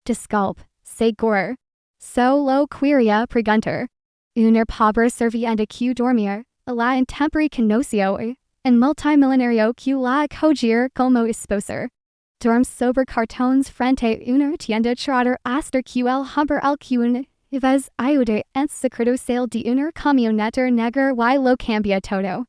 disculp, segor. Solo queria preguntar. Uner pobre serviendo que dormía, la intemperie conoció, and multimillonario que la acogió como esposa. Dorm sobre cartones frente una tienda trotter hasta que el humber al que vez ayude en secreto sale de una camioneta negra y lo cambia todo.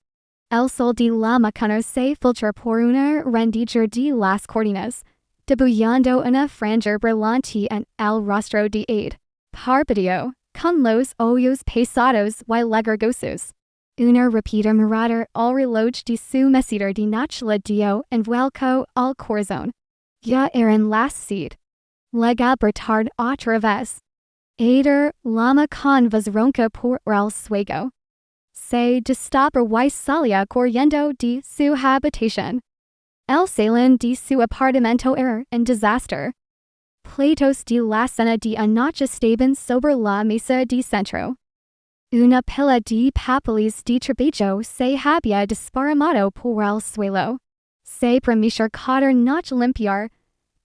El sol de la mañana se filtra por una rendija de las cortinas, debuyendo una franja brillante en el rostro de Aid. Parpadeó, con los ojos pesados y legargosos. Una rápida mirada al reloj de su mesita de noche le dio envuelco al corazón. Ya eran las 7. Legabertard otra vez. Aider lama con voz ronca por el suego. Se destapa y salía corriendo de su habitación. El salón de su apartamento era un desastre. Platos de la cena de anoche estaban sobre la mesa de centro. Una pila de papeles de trabajo se había desparramado por el suelo. Se permitió cada noche limpiar,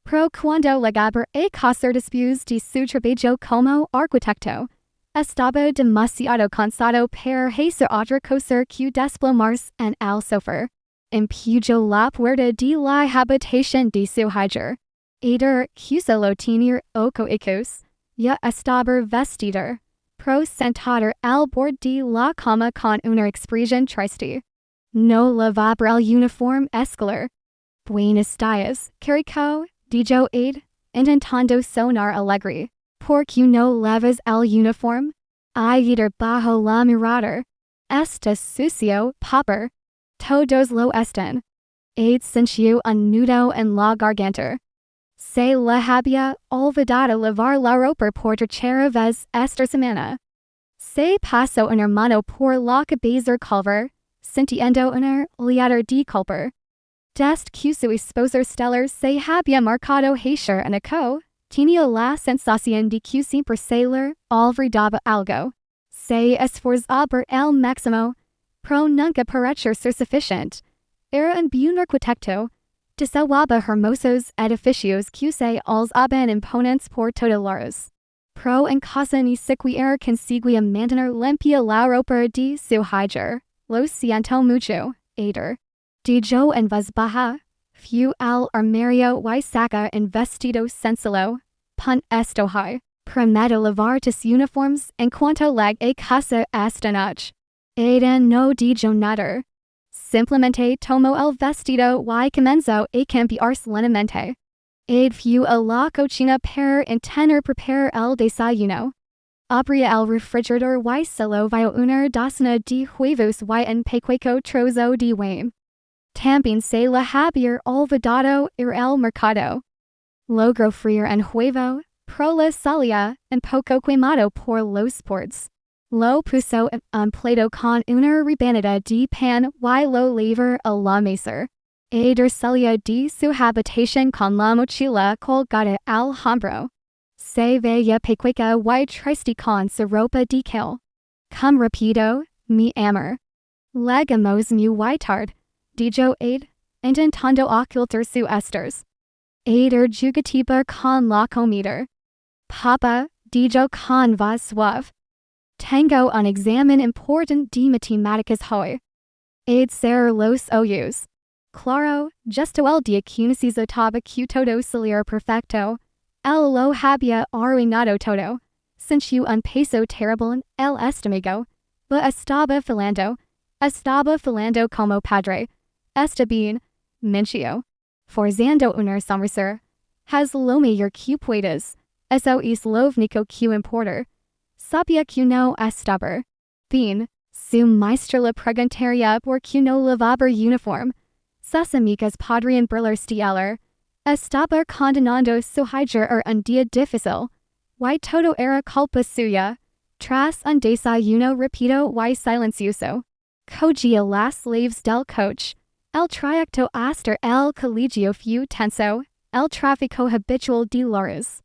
pero cuando llegaba a casa después de su trabajo como arquitecto, estaba demasiado cansado para hacer otra cosa que desplomarse en el sofá. Empujó la puerta de la habitación de su hija. Aider, que solo tenía ojos, ya estaba vestida, pero sentada al borde de la cama con una expresión triste. No lavaba el uniforme escolar. Buenos días, carico, dijo Aid, intentando sonar alegre. ¿Por qué no lavas el uniforme? Aider bajo la mirada. Está sucio, pobre. Todos lo están. Aid sintió un nudo en la garganta. Se le había olvidado lavar la ropa por tercera vez esta semana. Se pasó un hermano por la cabeza calvar, sintiendo una oleada de culpa. Desde que su esposa stellar se había marcado hacer en eco, tenía la sensación de que siempre se le olvidaba algo. Se esforzaba por el máximo, pero nunca pareció ser suficiente. Era un buen arquitecto. Diseñaba hermosos edificios que se alzaban imponentes por todos lados. Pero en casa ni siquiera conseguía mantener limpia la ropa de su hija. Lo siento mucho, Aider. Dijo en voz baja. Fue al armario y saca un vestido sencillo. Pon esto high. Prometo lavar tus uniformes en cuanto llegue a casa esta noche. Aidan no dijo nada. Simplemente tomó el vestido y comenzó a cambiarse lentamente. Aid fue a la cocina para intentar preparar el desayuno. Abrió el refrigerador y solo vio una docena de huevos y un pequeño trozo de wame. También se le había olvidado ir al mercado. Logró freír un huevo, pero le salía un poco quemado por los ports. Lo puso en un plato con una rebanada de pan y lo llevó a la mesa. Aider salía de su habitación con la mochila colgada al hombro. Se veía pequeña y triste con su ropa de cal. Come rápido, mi amor. Llegamos muy tarde, dijo Aid, intentando ocultar su estrés. Aider jugueteaba con la comida. Papa, dijo con voz suave. Tengo un examen importante de matemáticas hoy. Aid cerró los ojos. Claro, justo el día que necesitaba que todo saliera perfecto. Él lo había arruinado todo. Sintió un peso terrible en el estómago. Pero estaba falando como padre. Está bien, mintió. Forzando una sonrisa. Haz lo mejor que puedas. Eso es lo único que importa. Sabía que no estaba bien. Su maestra le preguntaría por qué no lavaba uniforme. Sus amigas podrían burlarse de él. Estaba condenando su hija a un día difícil. Y todo era culpa suya. Tras un desayuno rápido y silencioso. Cogía las llaves del coche. El trayecto hasta el colegio fue tenso. El tráfico habitual de Lourdes.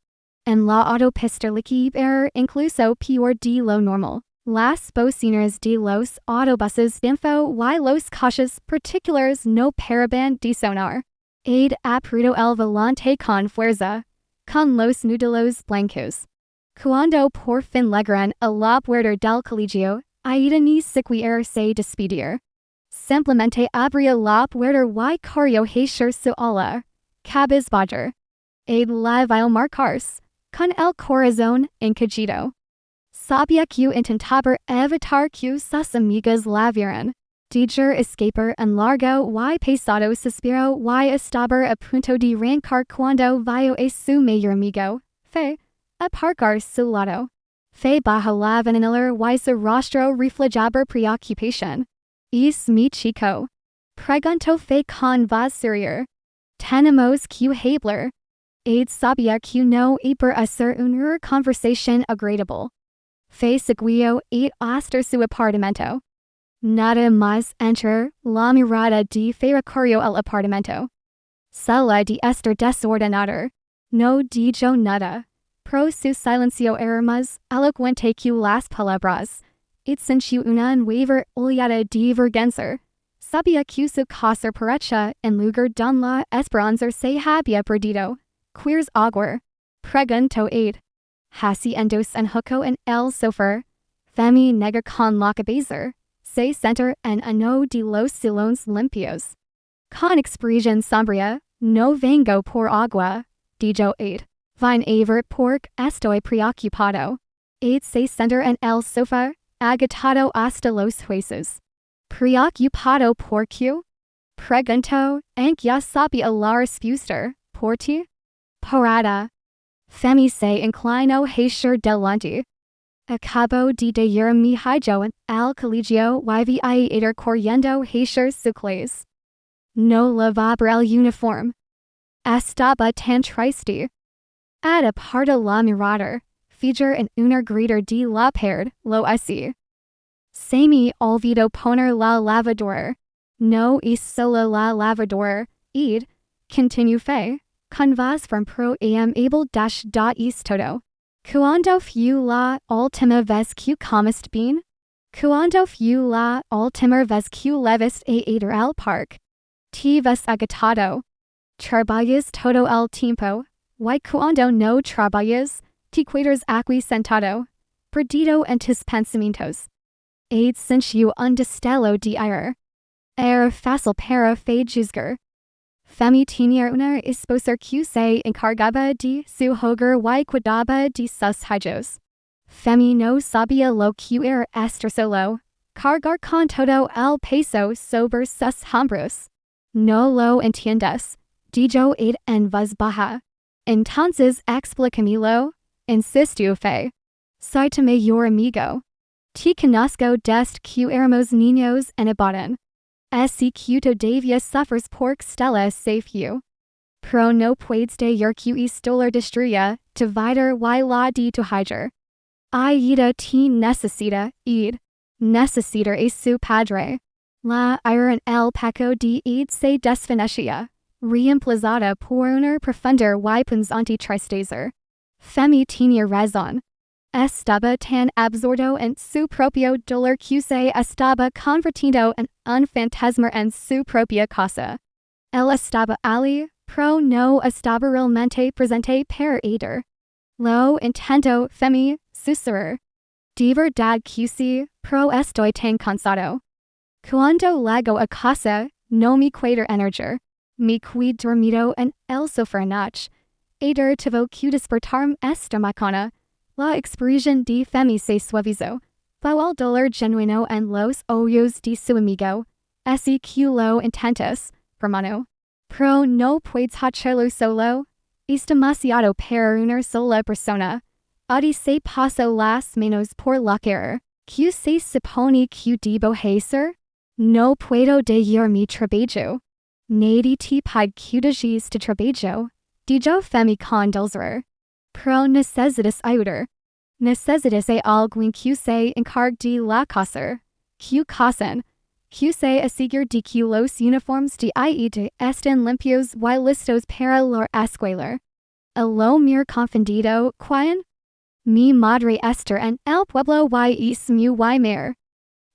En la autopista liquid era incluso peor de lo normal. Las bocinas de los autobuses info y los coches particulares no paraban de sonar. Aid apretó el volante con fuerza. con los nudelos blancos. Cuando por fin llegaron a la puerta del colegio, Aida ni siquiera se despedir. Simplemente abría la puerta y corrió hacia su aula. Cabizbajo. Aid la vio marcarse, con el corazón encogido. Sabía que intentaba evitar que sus amigas la vieran. Dejar escapar un largo y pesado suspiro y estaba a punto de arrancar cuando vio a su mejor amigo, Fe, aparcar su lado. Fe bajo la ventanilla y su rostro reflejaba preocupación. ¿Es mi chico? Preguntó Fe con voz seria. Tenemos que hablar. Aid sabía que no iba a ser una conversación agradable. Fe siguió Aid hasta su apartamento. Nada más entrar, la mirada de Fe recorrió el apartamento. Sala de estar desordenada. No dijo nada. Pro su silencio era más elocuente que las palabras. It sintió una nueva oleada de vergüenza. Sabía que su casa parecía en lugar don la esperanza se había perdido. ¿Quieres agua? Preguntó Aid. Haciéndose un hueco en el sofá. Femi negra con la cabeza. Se sentó en uno de los sillones limpios. Con expresión sombría, no vengo por agua, dijo Aid. Vine a ver porque estoy preocupado. Aid se sentó en el sofá, agitado hasta los huesos. ¿Preocupado por qué? Preguntó, aunque ya sabía la respuesta. ¿Por ti? Parada. Femi se inclinó hacia delante. Acabo de ir mi hijo al colegio y vi a ir corriendo hacia su clase. No lavaba el uniforme. Estaba tan triste. Apartó la mirada, fijar en una grita de la pared, lo así. Se me olvidó poner la lavadora. No es solo la lavadora, Aid, continuó Fe, con voz from pro amable da es todo. Cuando fue la última vez que comiste bien? Cuando fue la última vez que le viste a ir al parque? Te ves agitado. Traballas todo el tiempo, y cuando no traballas, te quedas aquí sentado, perdido en tus pensamientos. Aid sintió un destello de ira. Era fácil para Fe juzgar. Femi tenía una esposa que se encargaba de su hogar y cuidaba de sus hijos. Femi no sabía lo que era estar solo, cargar con todo el peso sobre sus hombros. No lo entiendes, dijo Aid en voz baja. Entonces explícamelo, insistió Fe. Soy tu mejor amigo. Te conozco desde que éramos niños en Ibadan. Ese que todavía sufres porque Stella se fue. Pero no puedes dejar que esto lo destruya, tu vida y la de tu hijo. Aida te necesita, Aid. Necesita a su padre. La ira en el pecho de Aid se desvanecía, reemplazada por una profunda y punzante tristeza. Femi tenía razón. Estaba tan absorto en su propio dolor que se estaba convirtiendo en un fantasma en su propia casa. Él estaba allí, pero no estaba realmente presente para Aider. Lo intento, Femi, susurrar. De verdad que sí, pero estoy tan cansado. Cuando llego a casa, no me queda energía. Me quedé dormido en el sofá anoche. Aider tuvo que despertarme esta mañana. La expresión de Femi se suavizó. Vio el dolor genuino en los ojos de su amigo. Así que lo intentas, hermano. Pero no puedes hacerlo solo. Es demasiado para una sola persona. Adi se pasó las manos por la cara. ¿Qué se supone que debo hacer? No puedo dejar mi trabajo. Nadie te pide que dejes tu trabajo, dijo Femi con dulzura. Pero necesitas ayudar. Necesitas a alguien que se encargue de la casa. Que casen. Que se asegure de que los uniformes de Aida estén limpios y listos para la escuela. A lo mir confundido, ¿quién? Mi madre está en el pueblo y es muy mer.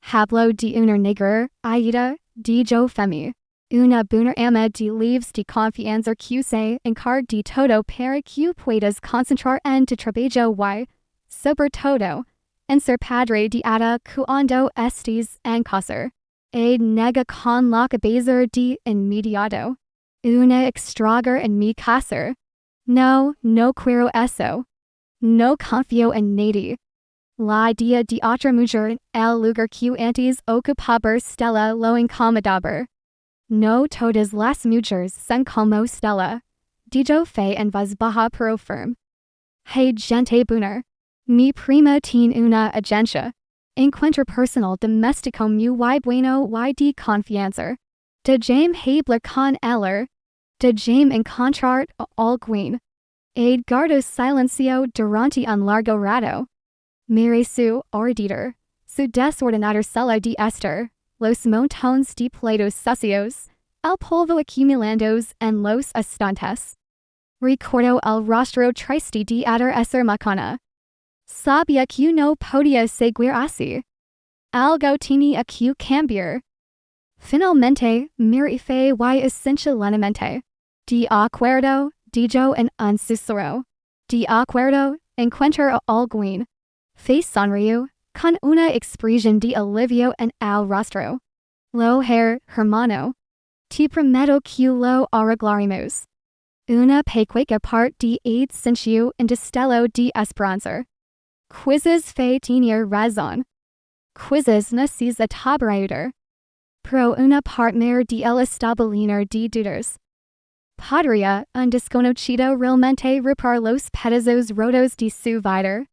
Hablo de una negra, Aida, dijo Femi. Una buena ama de leaves de confianza que se encarga de todo para que puedas concentrar en tu trabajo y, sobre todo, en ser padre de ada cuando estés en casa. A nega con la cabeza de inmediato. Una extragar en mi casa. No, no quiero eso. No confío en nadie. La idea de otra mujer en el lugar que antes ocupaba Stella lo incomodaba. No todas las mujeres son como Stella. Dijo fe en voz baja pero firme. Hey gente buena. Mi prima tiene una agencia. Encuentro personal domestico muy bueno y de confianza. De Jaime hablar con él. De Jaime encontrar a alguien. Edgardo silencio durante un largo rato. Mire su ardor. Su desordenada sala de estar. Los montones de platos sucios. El polvo acumulándose en los estantes. Recuerdo el rostro triste de esa macana. Sabía que no podía seguir así. Algo tenía que cambiar. Finalmente, miré fe y essentialmente. De acuerdo, dijo en un susurro. De acuerdo, encuentro a alguien. Fe sonrió, con una expresión de alivio en el rostro. Lo hermano. Te prometo que lo arreglaremos. Una pequeña parte de sentiu en destello de esperanza. Quizzes fe tenía razón. Quizzes necesitaba ayudar. Pro una parte mer de el establecer de dudas. Podría un desconocido realmente reparar los pedazos rotos de su vida.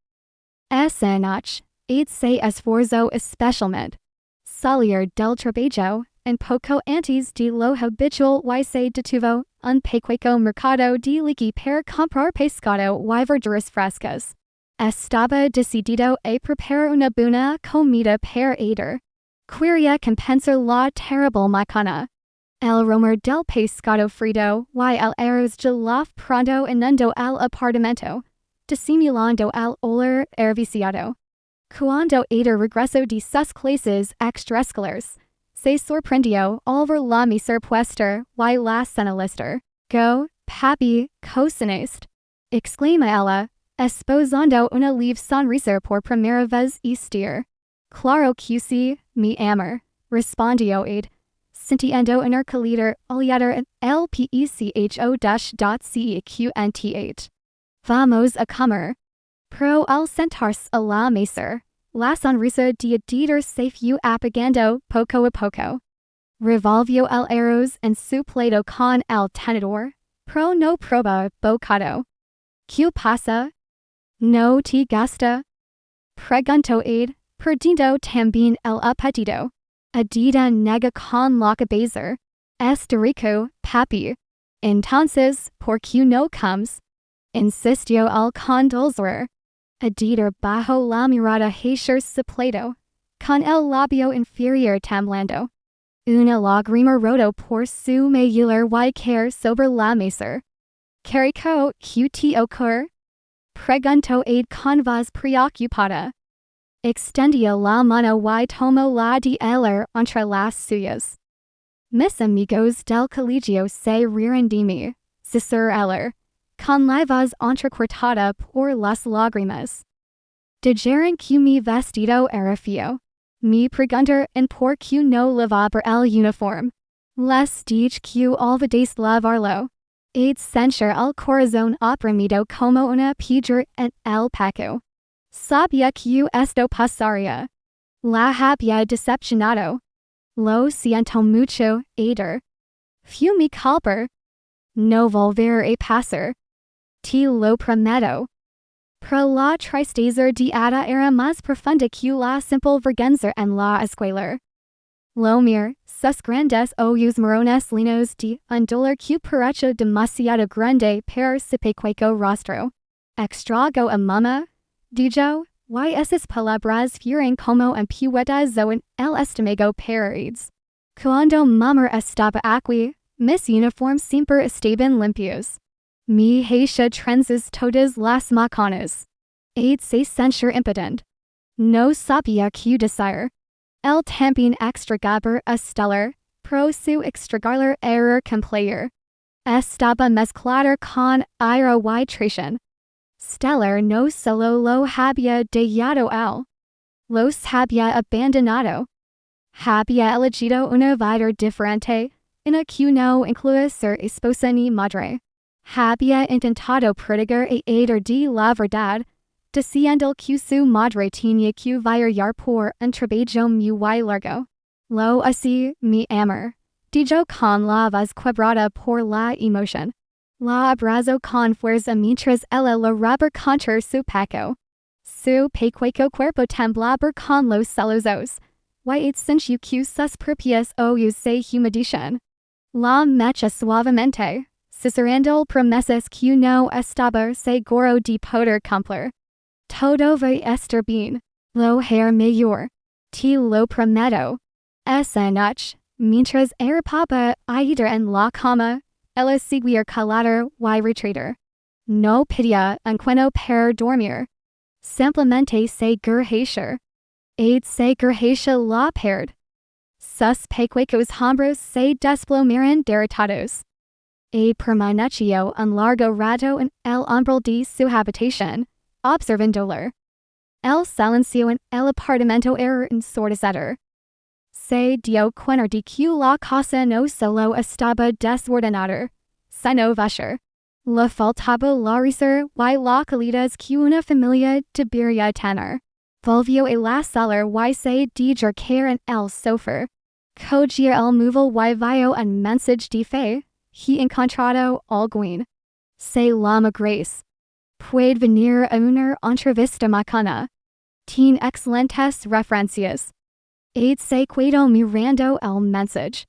Esa noche, se esforzó especialmente. Salir del trabajo, en poco antes de lo habitual y se detuvo un pequeño mercado de liqui para comprar pescado y verduras frescas. Estaba decidido a preparar una buena comida para ella. Quería compensar la terrible macana. El rumor del pescado frito y el arroz jollof pronto inundó el apartamento, disimulando el olor viciado. Cuando ella regresó de sus clases extraescolares, se sorprendió al ver la mesa puesta y la cena lista. Go, papi, cocinaste. Exclama ella, esposando una leve sonrisa por primera vez este. Claro que sí, mi amor, respondió Ed, sintiendo una calidad oleada en el pecho.ceqnt. Vamos a comer. Pro al sentarse a la mesa, la sonrisa de Dieter se fue apagando poco a poco. Revolvió el arroz en su plato con el tenedor, pro no proba bocado. ¿Qué pasa? ¿No te gusta? Preguntó Ed, perdiendo también el apetito. Adida nega con la cabeza. Está rico, papi. Entonces, ¿por qué no comes? Insistió el con dulzura. Adida bajo la mirada hacia su plato, con el labio inferior temblando. Una lágrima rodó por su medular y caer sobre la mesa. Carico, ¿qué te ocurre? Preguntó Ed con voz preocupada. Extendió la mano y tomó la de él entre las suyas. Mis amigos del colegio se rieron de mí, susurró él, con la voz entrecortada por las lágrimas. Dijeron que mi vestido era feo. Me preguntaron por qué no lavaba el uniforme. Les dije que olvidé lavarlo. Ed sentir el corazón oprimido como una piedra en el pecho. Sabía que esto pasaría. La había decepcionado. Lo siento mucho, Eder. Fue mi culpa. No volverá a pasar. Te lo prometo. Pero la tristeza de Ada era más profunda que la simple vergüenza en la escuela. Lo mir, sus grandes ojos marrones llenos de un dolor que parecía demasiado grande para su pequeño rostro. Extrago a mamá, dijo, y esas palabras fueron como un puñetazo en el estómago para Eds. Cuando mamá estaba aquí, mis uniformes siempre estaban limpios. Me hacía trenzas todas las mañanas. Ed se sentir impotente. No sabía qué decir. El también extragaba a Stellar, pro su extragalar error complayer. Estaba mezclada con ira y traición. Stellar no solo lo había dejado al. Los había abandonado. Había elegido una vida diferente, en la que no incluía ser esposa ni madre. Había intentado predigar e aider de la verdad, diciendo que su madre tenía que viajar por un trabajo muy largo. Lo así, mi amor. Dijo con la voz quebrada por la emoción. La abrazó con fuerza mientras ella lo robaba contra su pecho. Su pequeño cuerpo temblaba con los celos. Y sintió que sus propios ojos se humedecían. La mecha suavemente, susurrando promesas que no estaba seguro de poder cumplir. Todo va a estar bien. Lo haré mejor. Te lo prometo. Esa noche, mientras arropaba ayer en la cama, ella seguía calada y retraída. No pedía un cuento para dormir. Simplemente se gurgecia. Se gurgecia la pared. Sus pequeños hombros se desplomaron derrotados. Permaneció un largo rato en el umbral de su habitación, observándolo. El silencio en el apartamento era ensordecedor. Se dio cuenta de que la casa no solo estaba desordenada, sino vacía. Le faltaba la risa y la calidez que una familia debería tener. Volvió a la sala y se dirigió en el sofá. Cogió el móvil y vio un mensaje de fe. He encontrado alguien. Se llama Grace. Puede venir a una entrevista mañana. Tiene excelentes referencias. Se quedó mirando el mensaje.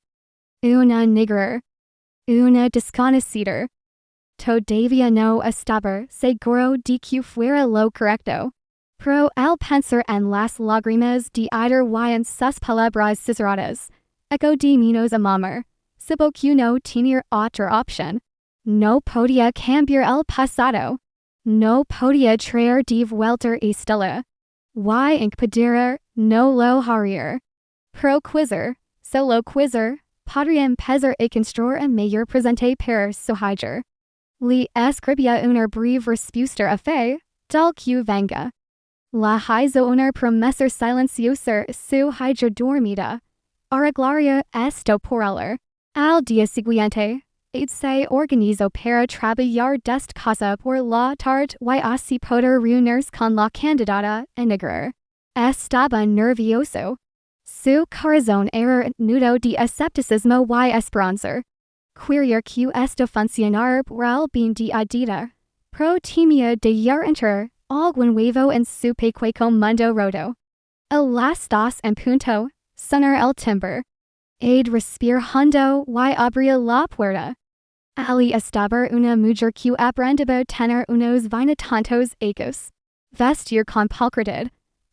Una negra. Una desconocida. Todavía no estaba seguro de que fuera lo correcto. Pero al pensar en las lágrimas de ayer y en sus palabras susurradas, eco de menos amor, supo que no tenía otra opción. No podía cambiar el pasado. No podía traer de vuelta a Stella. Y impedir, no lo haría. Pero solo quizar, podría empezar a construir un mejor presente para su hija. Le escribía una breve respuesta a fe, del que venga. La hizo una promesa silenciosa su hija dormida. Arreglaría esto por ella. Al día siguiente, se organizó para trabajar desde casa por la tarde y así poder reunirse con la candidata a negar. Estaba nervioso. Su corazón era nudo de escepticismo y esperanza. Quería que esto funcionara por el bien de Adita, pero temía de entrar algo nuevo en su pequeño mundo roto. A las 2 en punto, sonó el timbre. Respiró hondo y abrió la puerta. Ali estaba una mujer que aprendía tener unos veintitantos años. Vestir con pulcritud,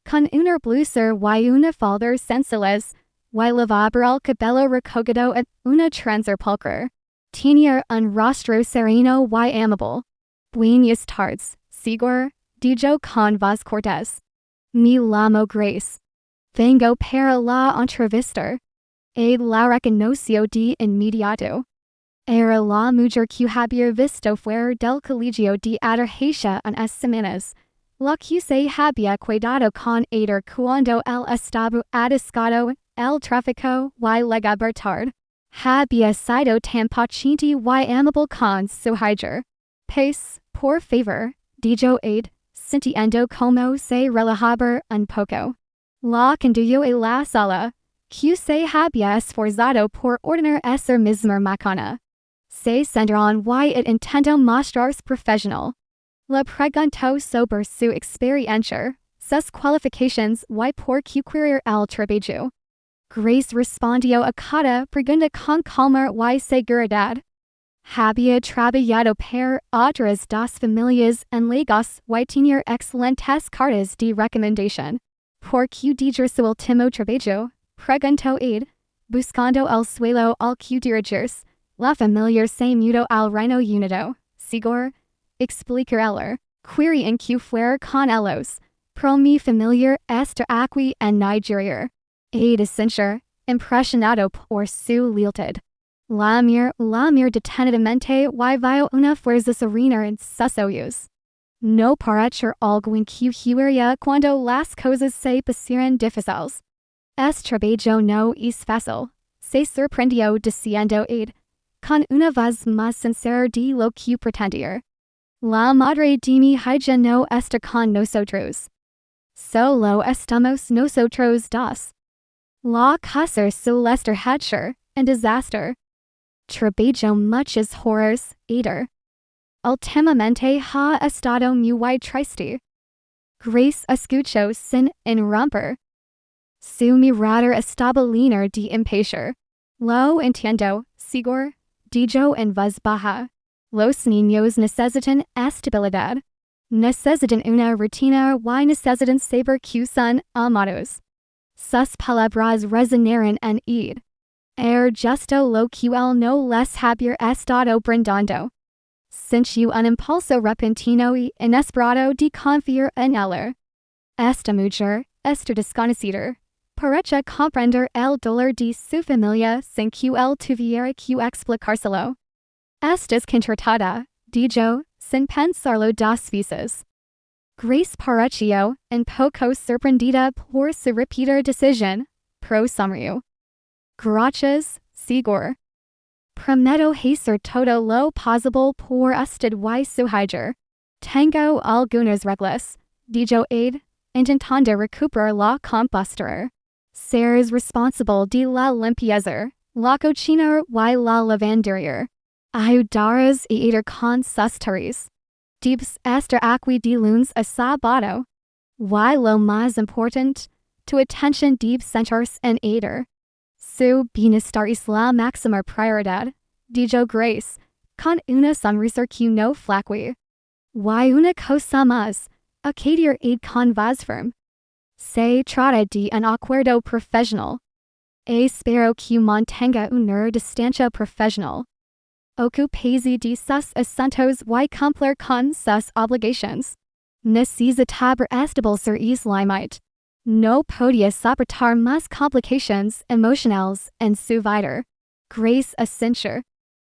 con una blusa y una falda sencillas, y lavaba el cabello recogido en una trenza pulcra. Tenía un rostro sereno y amable. Buenas tardes, señor, dijo con voz cortés. Me llamo Grace. Vengo para la entrevista. La reconoció de inmediato. Era la mujer que había visto fuera del colegio de Adargeisha unas semanas, la que se había quedado con ella cuando él estaba atascado en el tráfico y llegaba tarde. Había sido tan paciente y amable con su hija. Pues, por favor, dijo sintiendo como se relajaba un poco. La condujo a la sala, que se había esforzado por ordenar esa misma mañana. Se sentaron y intentó mostrarse profesional. Le preguntó sobre su experiencia, sus qualificaciones y por qué quería el trabajo. Grace respondió a cada pregunta con calma y seguridad. Había trabajado para otras 2 familias en Lagos y tenía excelentes cartas de recomendación. ¿Por qué dejar su último trabajo? Preguntó buscando el suelo al que dirigirse. La familia se mudó al Reino Unido, seguro. Explicar ella. Quería en que fuera con ellos. Pero mi familia está aquí en Nigeria. Decir, impresionado por su lealtad. La mir detenidamente y vio una fuerza serena en sus ojos. No parecer algo inquihuiría cuando las cosas se pusieron difíciles. Es trabajo no es fácil. Se sorprendió diciendo con una voz más sincera de lo que pretendía. La madre de mi hija no está con nosotros. Solo estamos nosotros dos. La casa celeste hatcher and disaster. Trabajo muchos horrors, Últimamente ha estado muy triste. Grace escuchó sin interrumpir. Su mirada estaba llena de impaciencia. Lo entiendo, Sigor, dijo en voz baja. Los niños necesitan estabilidad. Necesitan una rutina y necesitan saber que son amados. Sus palabras resonaron en justo lo que él no les había estado brindando. Sintió un impulso repentino y inesperado de confiar en él. Esta mujer, esta desconocida, parecía comprender el dolor de su familia sin que él tuviera que explicárselo. Estás contratada, dijo, sin pensarlo dos veces. Grace pareció un poco sorprendida por su rápida decisión, pero sonrió. Gracias, Sigor. Prometo hacer todo lo posible por usted y su hija. Tengo algunas reglas, dijo intentando recuperar la compostura. Seres responsable de la limpieza, la cocina y la lavandería. Ayudarás a con sus tareas. Debes estar aquí de lunes a sábado. Y lo más importante, tu atención debe centrarse en su bienestar es la máxima prioridad, dijo Grace, con una sonrisa que no flaqueó. Y una cosa más, acadir con voz firme. Se trata de un acuerdo profesional. Espero que mantenga una distancia profesional. Ocupese de sus asuntos y cumplir con sus obligaciones. Necesitaba establecer el límite. No podía soportar más complications emocionales en su vida. Grace asintió.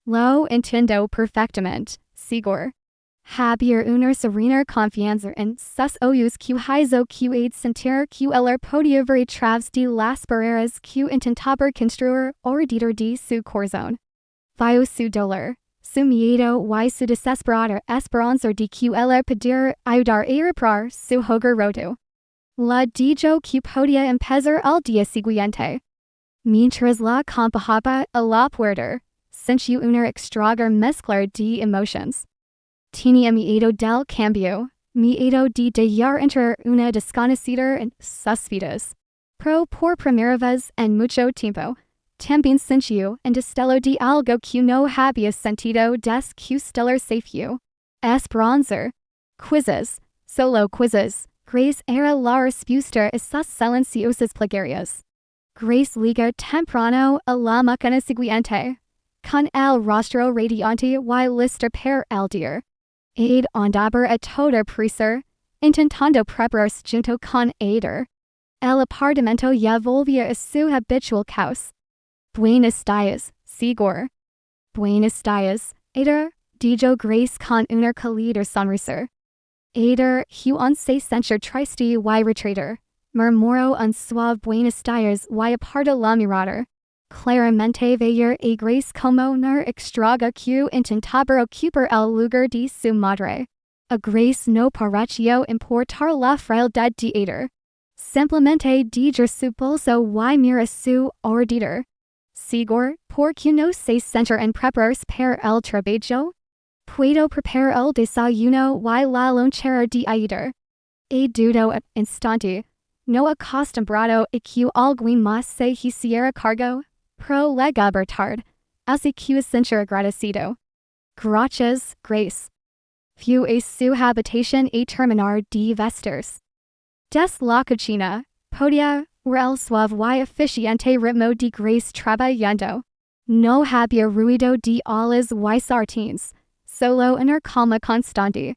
Lo entiendo perfectamente, Sigor. Había una serena confianza en sus ojos que hizo que sentir que él podía ver a través de las barreras que intentaba construir alrededor de su corazón. Vio su dolor, su miedo y su desesperada esperanza de que él pudiera ayudar a reparar su hogar roto. La dijo que podía empezar el día siguiente. Mientras la acompañaba a la puerta, sintió una extraña mezcla de emociones. Tenía miedo del cambio, miedo de dejar entrar una desconocida en sus vidas. Pero por primera vez en mucho tiempo, también sintió un destello de algo que no había sentido desde que stellar se fue. Esperanza. Quizzes, solo quizzes. Grace era la respuesta a sus silenciosas plegarias. Grace llegó temprano a la mañana siguiente, con el rostro radiante y lista para el día. Andaba a toda prisa, intentando prepararse junto con Ada. El apartamento ya volvía a su habitual caos. Buenos días, Sigor. Buenos días, Ada, dijo Grace con una cálida sonrisa. Ada, Juan se sentir triste y retreater, murmuró un suave buenos días y apartó la mirada. Claramente veía a Grace como una extraña que intentaba ocupar el lugar de su madre. A Grace no pareció importar la frialdad de Ada. Simplemente dijo su bolso y miró su alrededor. Sigor, ¿por qué no se centra en prepararse para el trabajo? Puedo preparar el desayuno y la lonchera de ayudar. Dudó un instante, no acostumbrado a que alguien más se hiciera cargo, pero luego tarde, así que sintió agradecido. Gracias, Grace. Fue a su habitación a terminar de vestirse. Des la cocina, podía oír el suave y eficiente ritmo de Grace trabajando. No había ruido de olas y sartenes, solo una calma constante.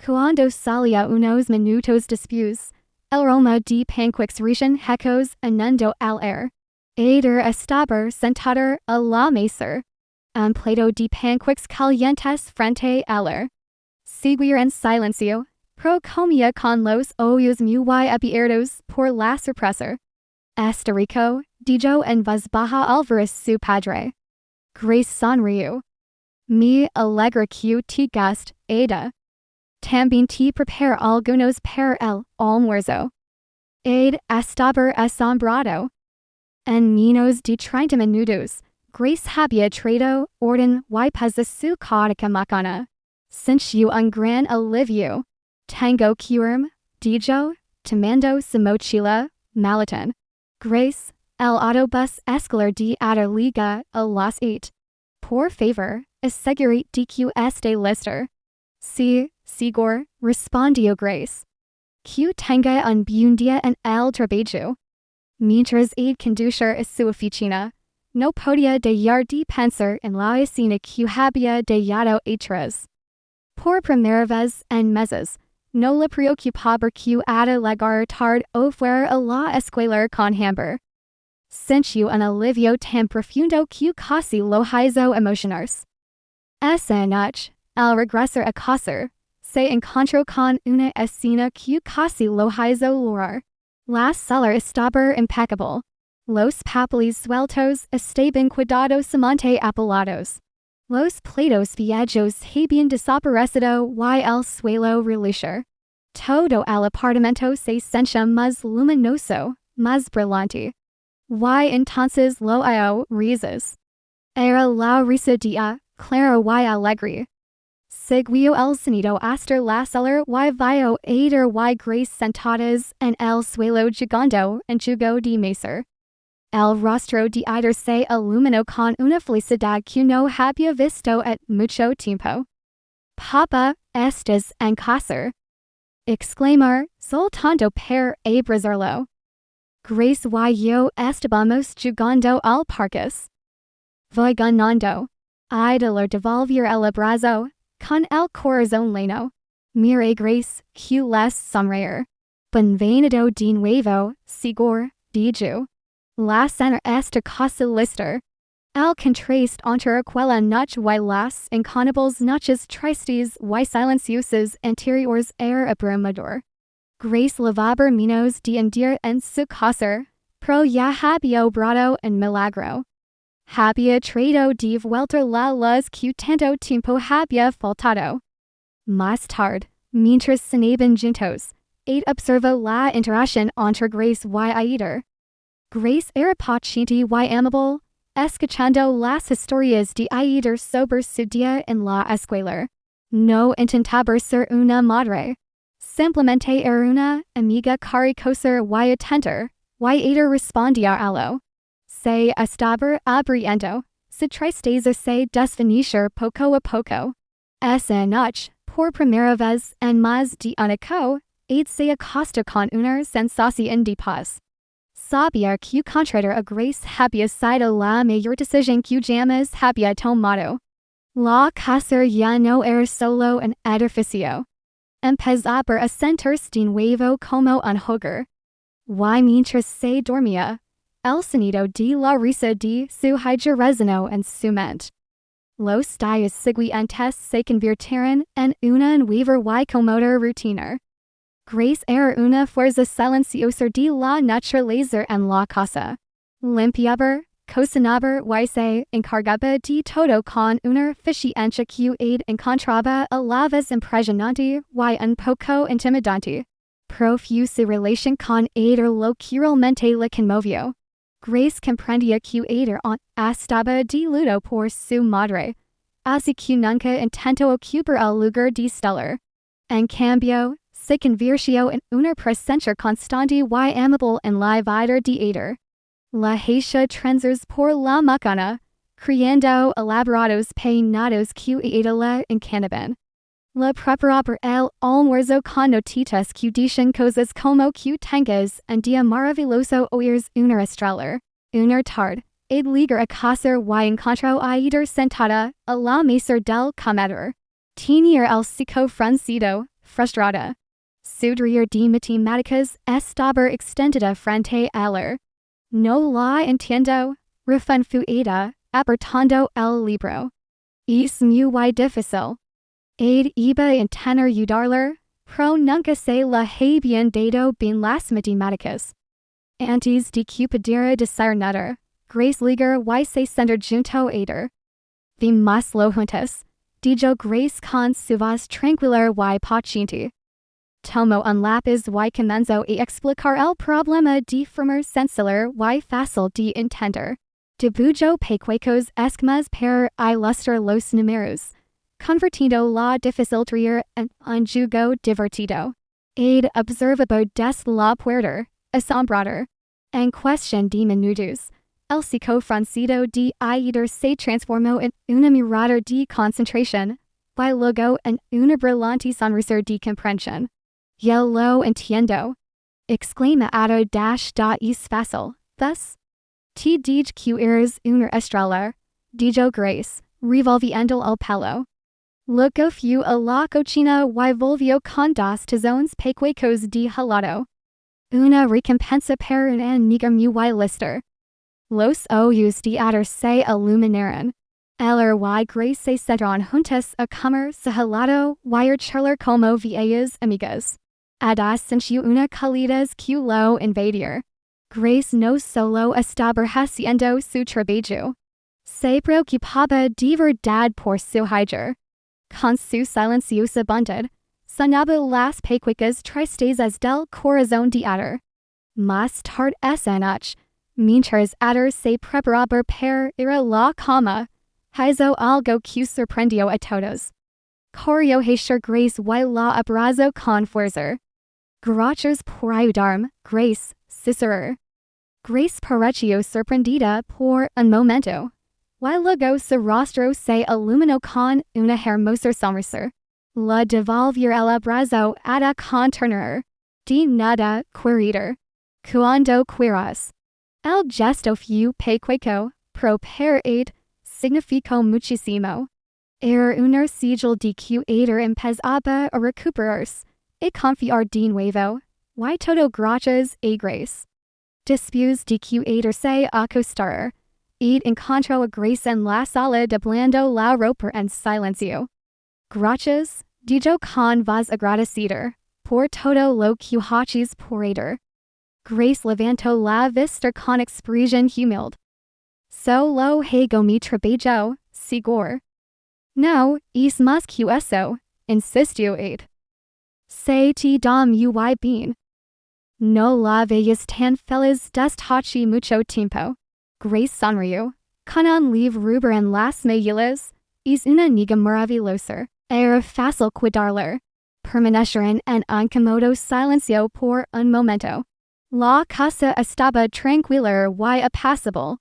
Cuando salía unos minutos después, el aroma de pancakes recién hechos inundó el aire. Eder estaber sentado a la mesa. Un plato de panqueques calientes frente al seguir en silencio. Pro comía con los ojos muy abiertos por la sorpresa. Este rico, dijo en voz baja Alvarez su padre. Grace sonrió. Me alegra que te guste, Ada. También te preparo algunos para el almuerzo. Ed estaba asombrado. En menos de 30 minutos, Grace había traído orden y paz a su códica macana. Sintió un gran alivio. Tengo que irme, dijo, tomando su mochila, maletín. Grace, el autobús escolar de Adeliga a las 8. Por favor, asegure de que esté listo. Sí, seguro, respondió Grace. Que tenga un buen día en el trabajo. Mientras id conducir a su oficina, no podía dejar de pensar en la escena que había dejado atrás. Por primera vez en meses, no le preocupaba que Ada llegar tarde o fuera a la escuela con hambre. Sintió un alivio tan profundo que casi lo hizo emocionarse. Esa noche, al regresar a casa, se encontró con una escena que casi lo hizo llorar. La sala estaba impecable. Los papeles sueltos estaban cuidadosamente apelados. Los platos viejos habían desaparecido y el suelo relucir. Todo el apartamento se sentía más luminoso, más brillante. Y entonces lo oyó risas. Era la risa de Clara y alegre. Siguió el sonido hasta la sala y vio Ada y Grace sentadas en el suelo jugando en juego de mesa. El rostro de Ada se iluminó con una felicidad que no había visto en mucho tiempo. Papa, estás en casa. Exclamó, soltando para abrazarlo. Grace y yo estábamos jugando al parques. Voy ganando. Ada le devolvió el abrazo, con el corazón lleno. Mire Grace, que les sonreír. Bienvenido de nuevo, seguro, dijo. La cena está casi lista. El contraste entre aquella noche y las incontables noches tristes y silenciosas anteriores era abrumador. Grace lavaba menos de un día en su casa, pero ya había obrado un milagro. Había traído de vuelta la luz que tanto tiempo había faltado. Más tarde, mientras cenaban juntos, Ada observó la interacción entre Grace y Ada. Grace era paciente y amable, escuchando las historias de Ada sobre su día en la escuela. No intentaba ser una madre. Simplemente era una amiga cariñosa y atenta, y Ada respondía a lo. Se estaba abriendo, su tristeza se desvanecía poco a poco. Esa noche, por primera vez en más de un año, Ada se acostó con una sensación de paz. Sabía que contratar a Grace había sido la mayor decisión que jamás había tomado. La casa ya no era solo un edificio. Empezaba a sentirse de nuevo como un hogar. Y mientras se dormía, el sonido de la risa de su hija resonó en su mente. Los días siguientes se convirtieron en una nueva y cómoda rutina. Grace era una fuerza silenciosa de la naturaleza en la casa. Limpiaba, cocinaba y se encargaba de todo con una eficiencia que Ada encontraba a la vez impresionante y un poco intimidante. Pero su relación con Ada lo que realmente le conmovió. Grace comprendía que Ada estaba de luto por su madre, así que nunca intentó ocupar el lugar de Stellar. En cambio, se convirtió en una presencia constante y amable en la vida de Ada. La hacía transers por la mañana, creando elaborados peinados que Ada le encantaban. Le preparaba el almuerzo con notitas que dicen cosas como que tengas un día maravilloso oírs una estrella. Una tarde, Ada llegó a casa y encontró a Ada sentada a la mesa del comedor. Tenía el hocico fruncido, frustrada. Su diario de matemáticas estaba extendida frente a él. No la entiendo, refunfuida, apertando el libro. Es muy difícil. Aid iba entender darler, pro nunca se la habían dado bien las matemáticas. Antes de que pudiera decir nada, Grace ligar y se sender junto a the mas lo juntas, dijo Grace con su voz tranquila y paciente. Tomo un lápiz y comenzó a explicar el problema de forma sencilla y fácil de entender. Dibujo pequeños esquemas para ilustrar los números, convirtiendo la dificiltría en un juego divertido. Aid observado des la puerta, asombrado. En cuestión de minutos, el psico francido de Aider se transformó en una mirada de concentración, y luego en una brillante sonrisa de comprensión. Yo lo entiendo. Exclama ado dash da es fácil, thus. Te dij que eres una estrella, dijo Grace, revolviendo el pelo. Luego fue a la cocina y volvió con dos tazones pequeños de helado. Una recompensa para un amigo muy listo. Los ojos de Adder se iluminaron. Eller y Grace se sentaron juntas a comer su helado y a charlar como viejas amigas. Adas sintió una calidez que lo invadió. Grace no solo estaba haciendo su trabajo. Se preocupaba de verdad por su hija. Con su silenciosa bondad, sonaba las pequeñas tristezas del corazón de Adder. Más tarde esa noche, mientras Adder se preparaba para ir a la cama, hizo algo que sorprendió a todos. Corrió hacia Grace y la abrazó con fuerza. Gracias por ayudarme, Grace, susurró. Grace pareció sorprendida por un momento, y luego su rostro se iluminó con una hermosa sonrisa. Le devolvió el abrazo a con ternura. De nada, querida. Cuando quieras. El gesto fue pequeño, pero para Aid, significó muchísimo. Era una señal de que Aider empezaba a recuperarse, y confiar de nuevo, y todo gracias a Grace. Después de que Aider se acostara, Aid encontró a Grace en la sala doblando la ropa en silencio. Gracias, dijo con voz agradecida, por todo lo que haces por Aider. Grace levantó la vista con expresión humilde. Solo hago mi trabajo, seguro. No, es más que eso, insistió Aid. Se te da muy bien. No la veías tan feliz desde hace mucho tiempo. Grace sonrió. Con un leve rubor en las mejillas, es una niña maravillosa. Era fácil cuidarla. Permanecieron en un cómodo silencio por un momento. La casa estaba tranquila y apacible.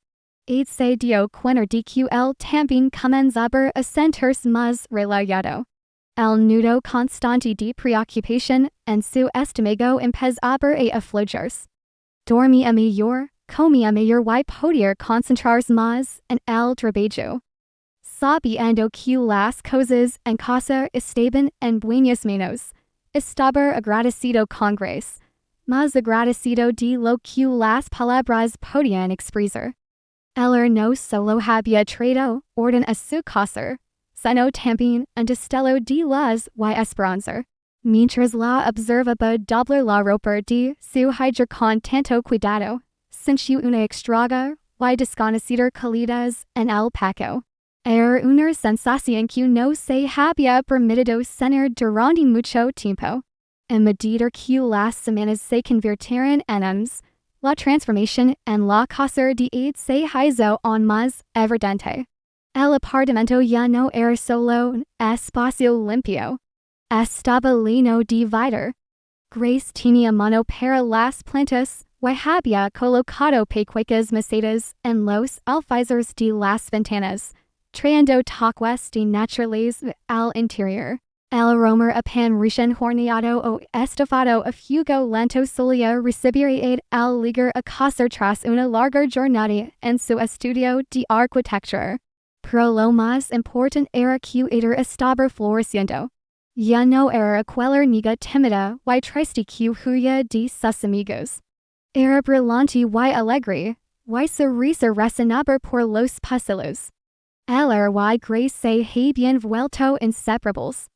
Aid se dio cuenta de que él también comenzaba a sentirse más relajado. El nudo constante de preocupación en su estómago empezaba a aflojarse. Dormía mejor, comía mejor y podía concentrarse más en el trabajo. Sabiendo que las cosas en casa estaban en buenas manos, estaba agradecido con Grace, más agradecido de lo que las palabras podían expresar. Él no solo había traído orden a su casa, sino también un destello de luz y esperanza. Mientras la observaba doblar la ropa de su hija con tanto cuidado, sintió una extraña y desconocida calidez en el pecho. Era una sensación que no se había permitido sentir durante mucho tiempo. A medida que las semanas se convirtieron en años, la transformación en la casa de Aid se hizo aún más evidente. El apartamento ya no era solo un espacio limpio. Estaba lleno de vida. Grace tenía mano para las plantas y había colocado pequeñas macetas en los alféizares de las ventanas, trayendo toques de naturaleza al interior. El aroma a pan recién horneado o estofado a fuego lento solía recibir Aid al llegar a casa tras una larga jornada en su estudio de arquitectura. Pero lo más importante era que Aider estaba floreciendo. Ya no era aquella niña tímida y triste que huía de sus amigos. Era brillanti y alegre, y sonrisa resonaba por los pasillos. El y grace se habían vuelto inseparables.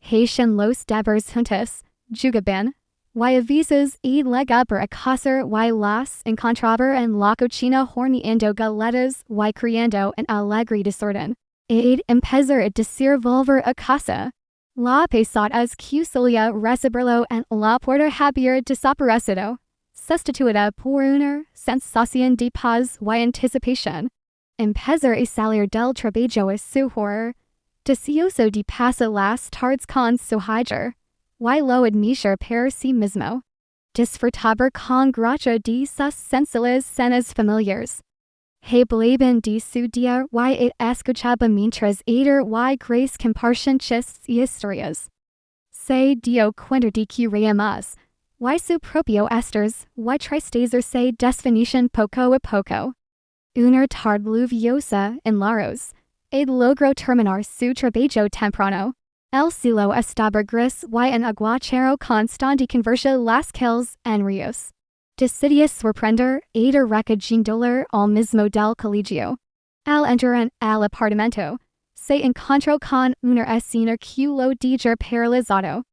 Haitian los debers juntos, jugaban, y avisos y lega por acosar y las encontraba en la cocina horneando galetas y criando en alegre desorden. Ed empezar a decir volver a casa. La pesadas que solía recibirlo en la puerta había desaparecido, sustituida por una sensación de paz y anticipación. Empezar a salir del trabajo a su horror, deseoso de pasar las tardes con su hija, y lo admirar per sí mismo. Disfrutaba con gracia de sus sensibles cenas familiares. Hablaban de su día y it escuchaba mientras eder y grace compartían chistes y historias. Se dio cuenta de que reía más, y su propio estrés y tristeza se desvanecían poco a poco. Una tarde lluviosa en Laros, ed logró terminar su trabajo temprano. El cielo estaba gris y en aguacero constante convertía las calles en ríos. Decidió sorprender eder recogiéndole al mismo del colegio. Al entrar en el apartamento, se encontró con una escena que lo dejó paralizado.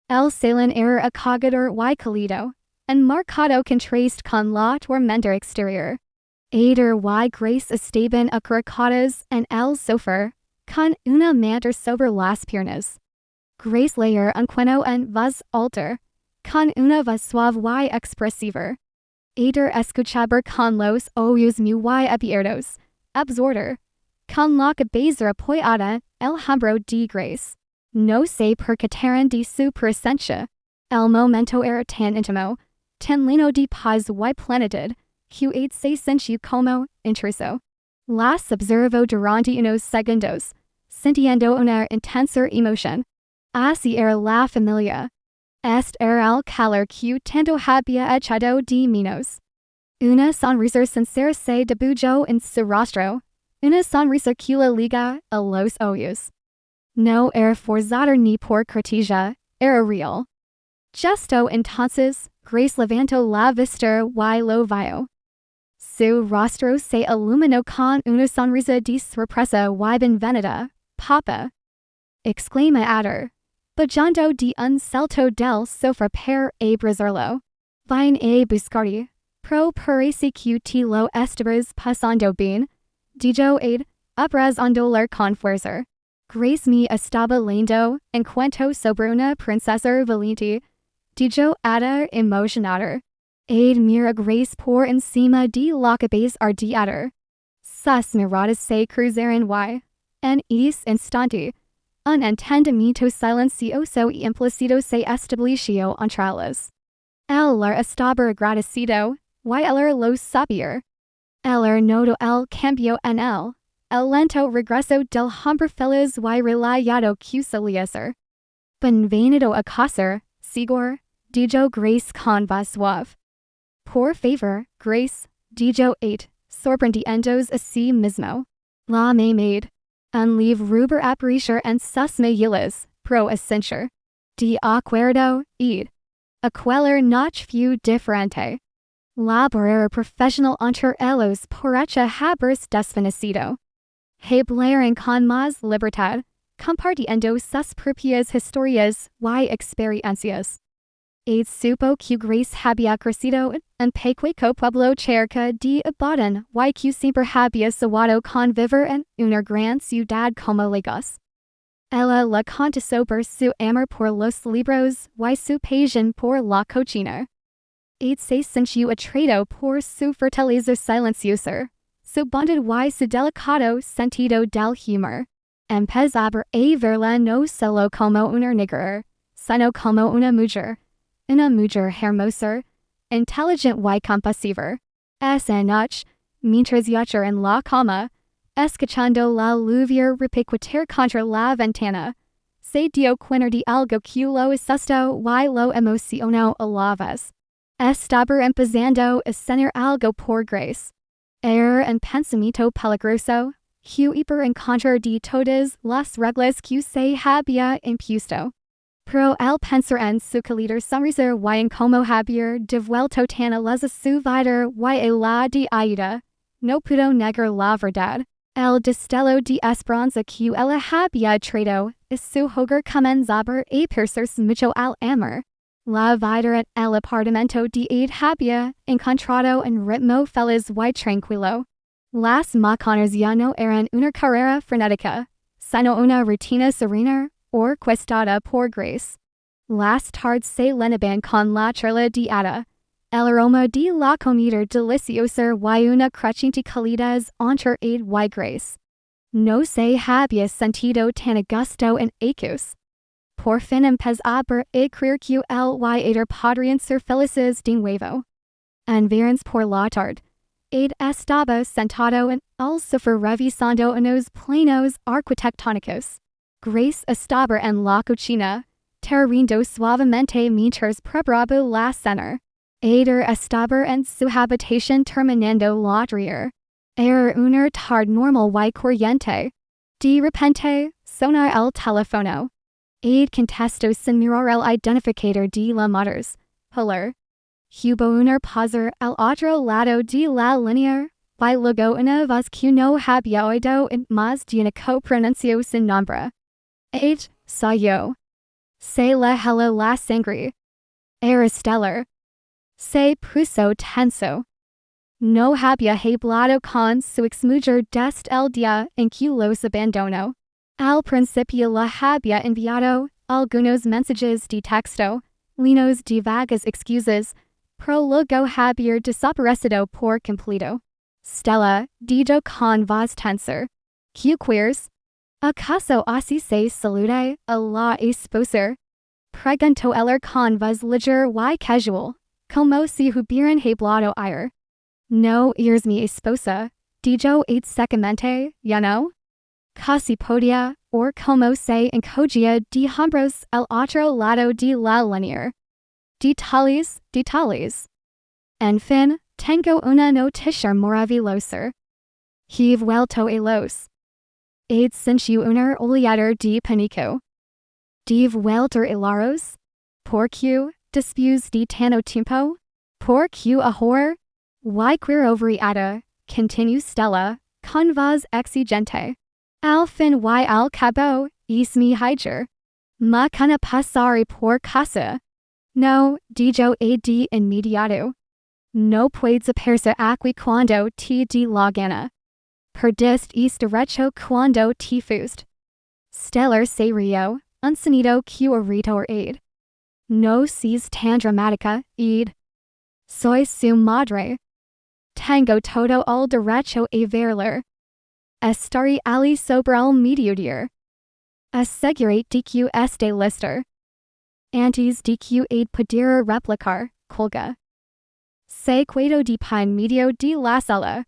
El salón era acogedor y cálido, en marcado contraste con la tormenta exterior. Eder y grace estaban acurrucadas en el sofá, con una manta sobre las piernas. Grace leía un cuento en voz alta, con una voz suave y expresiva. Eder escuchaba con los ojos muy abiertos, absorto, con la cabeza apoyada el hombro de Grace. No se percataron de su presencia. El momento era tan íntimo, tan lleno de paz y plenitud, que ed se sintió como intruso. Las observó durante unos segundos, sintiendo una intensa emoción. Así era la familia. Este era el calor que tanto había echado de menos. Una sonrisa sincera se dibujó en su rostro, una sonrisa que le liga a los ojos. No era forzada ni por cortesía, era real. Justo entonces, Grace levantó la vista y lo vio. Su rostro se iluminó con una sonrisa de sorpresa y bienvenida. Papa! Exclama Eder, bajando de un salto del sofá per abrazarlo. Vine a buscarte, pro parece que te lo estabas pasando bien, dijo ed, abrazándola con fuerza. Grace me estaba leyendo en cuento sobre una princesa valiente, dijo Eder emocionada. Ed mira Grace por encima de la cabeza de Eder. Sus miradas se cruzaron y, en ese instante, un entendimiento silencioso y implícito se estableció entre ellos. Él estaba agradecido, y él lo sabía. Él notó el cambio en él, el lento regreso del hombre feliz y relajado que solía ser. Bienvenido a casa, Sigor, dijo Grace con voz suave. Por favor, Grace, dijo ed, sorprendiéndose a sí mismo. La maid. Un livre aparecer en sus mejillas, pro ascensor. De acuerdo, ed. Aquel noche fue diferente. La barrera profesional entre ellos parecía haberse desvanecido. Hablaron con más libertad, compartiendo sus propias historias y experiencias. Ed supo que Grace había crecido en pequeño pueblo cerca de Ibadan y que siempre había soñado con vivir en una gran ciudad como Lagos. Ella le contó sobre su amor por los libros y su pasión por la cocina. Ed se sintió atraído por su fortaleza silenciosa, su bondad y su delicado sentido del humor. Empezaba a verla no solo como una negra, sino como una mujer hermosa, inteligente y compasiva. Esa noche, mientras yacía en la cama, escuchando la lluvia repiquetear contra la ventana, se dio cuenta de algo que lo asustó y lo emocionó a la vez. Estaba empezando a sentir algo por Grace. Era un pensamiento peligroso, que iba en contra de todas las reglas que se había impuesto. Pro el pensar en su calidad sonrisa y en como había devuelto tan a su vida y a la de ayuda. No pudo negar la verdad. El destello de esperanza que ella había traído, su hogar comenzaba a perderse mucho al amor. La vida en el apartamento de Aid había encontrado un ritmo feliz y tranquilo. Las mañanas ya no eran una carrera frenética, sino una rutina serena, orquestada por grace. Las tardes se llenaban con la charla diaria, el aroma de la comida deliciosa y una creciente calidez entre Aid y Grace. No se había sentido tan a gusto en años. Por fin empezaba a creer que él y Aid podrían ser felices de nuevo. En viernes por la tarde, Aid estaba sentado en el sofá revisando unos planos arquitectónicos. Grace estaba en la cocina, terminando suavemente mientras preparaba la cena. Aid estaba en su habitación terminando la tarea. Era una tarde normal y corriente. De repente, sonó el teléfono. Aid contestó sin mirar el identificador de la motos. Hola. Hubo una pausa al otro lado de la línea, y luego una voz que no había oído en más de una pronunció su nombre. Aid, soy yo. Se le heló la sangre. Era stellar. Se puso tenso. No había hablado con su exmujer desde el día en que los abandonó. Al principio le había enviado algunos mensajes de texto, llenos de vagas excusas, pero luego había desaparecido por completo. Stella, dijo con voz tensa. ¿Qué quieres? ¿Acaso así se saluda a la esposa? Preguntó ella con voz ligera y casual, como si hubieran hablado ayer. No eres mi esposa, dijo Aid secamente, ya no? Casi podía, o como se encogía de hombros al otro lado de la línea. Detalles. En fin, tengo una noticia maravillosa. He vuelto a los. Aid sintió una oleada de pánico. De vuelta a Laros? ¿Por qué, después de tanto tiempo? ¿Por qué ahora? Y quiero continuó Stella, con voz exigente. Al fin y al cabo, es mi hija. Ma cana pasar por casa. No, dijo Aid de inmediato. No puedes perder aquí cuando te de la gana. Perdiste derecho cuando te fuiste. Stellar se rió, un sonido que irritó Aid. No seas tan dramática, Aid. Soy su madre. Tengo todo el derecho a verla. Estaré allí sobre el mediodía. Asegurate de que esté listo. Antes de que Aid pudiera replicar, colga. Se quedó de pie en medio de la sala,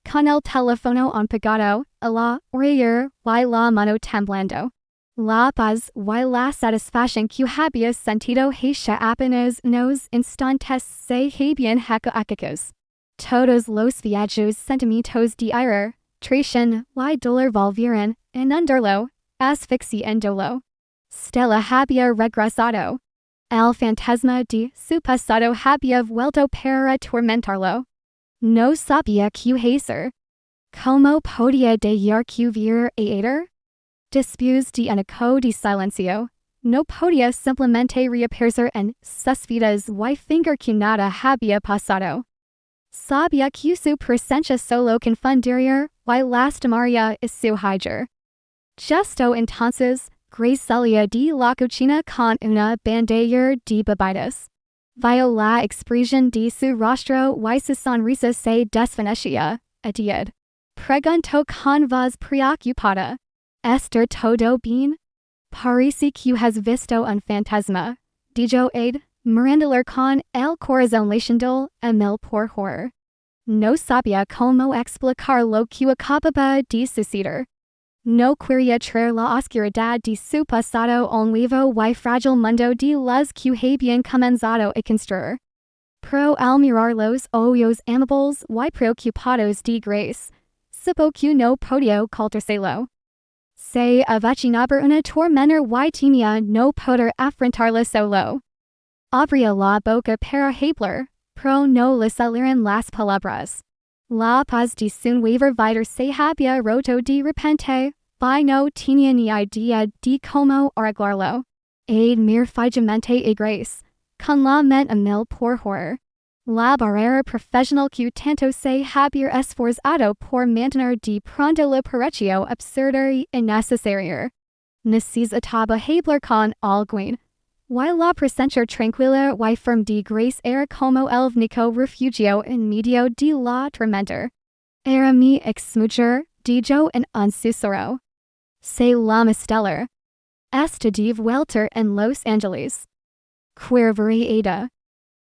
con el teléfono apagado, a la oreja y la mano temblando. La paz y la satisfacción que había sentido hacia apenas unos instantes se habían hecho. Todos los viejos sentimientos de ira, traición y dolor volvieron a inundarlo, asfixiándolo. Stella había regresado. El fantasma de su pasado había vuelto para atormentarlo. No sabía qué hacer. ¿Cómo podía dejar que viera a Aid? Después de un eco de silencio, no podía simplemente reaparecer en sus vidas y fingir que nada había pasado. Sabía que su presencia solo confundiría y lastimaría a su hija. Justo entonces, Grace salía de la cocina con una bandeja de bebidas. Vio la expresión de su rostro y su sonrisa se desvanecía. Aid. Preguntó con voz preocupada. ¿Está todo bien? Parece que has visto un fantasma, dijo Aid, mirándole con el corazón latiendo a mil por horror. No sabía cómo explicar lo que acababa de suceder. No quería traer la oscuridad de su pasado al nuevo y frágil mundo de los que habían comenzado a construir. Pero al mirar los ojos amables y preocupados de Grace, supo que no podía ocultárselo. se avecinaber una tormentor y temia no poder afrontarla solo. Abría la boca para hablar, pro no le salieron las palabras. La paz de su waver vidor se había roto de repente, by no tenía ni idea de cómo arreglarlo. Aid mir fijamente y grace, con la mente a mil por horror. La barrera profesional que tanto se había esforzado por mantener de pronto le pareció absurda y innecesaria. Necesitaba hablar con alguien. Y la presencia tranquila y firme de grace era como el único refugio en medio de la tormenta. Era mi exmujer, dijo en un susurro. Se la misteller. Esta de vuelta en Los Angeles. Queer variada.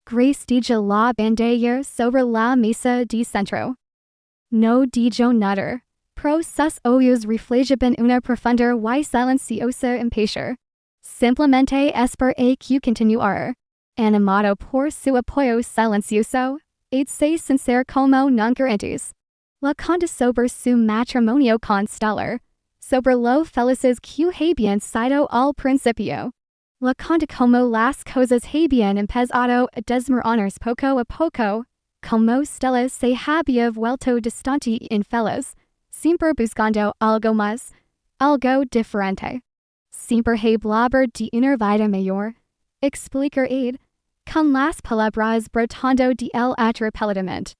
Grace dijo la bandera sobre la mesa de centro. No dijo nada, pro sus ojos reflejaban una profunda y silenciosa impaciencia. Simplemente esperé que continuara. Animado por su apoyo silencioso, ed se sincero como nunca antes. La conta sobre su matrimonio con Stellar, sobre lo felices que habían sido al principio. La conta como las cosas habían empezado a desmoronarse poco a poco, como Stella se había vuelto distante y infeliz, siempre buscando algo más, algo diferente. Siempre hablaba de una vida mayor, explicar aid, con las palabras brotando de él atropelladamente.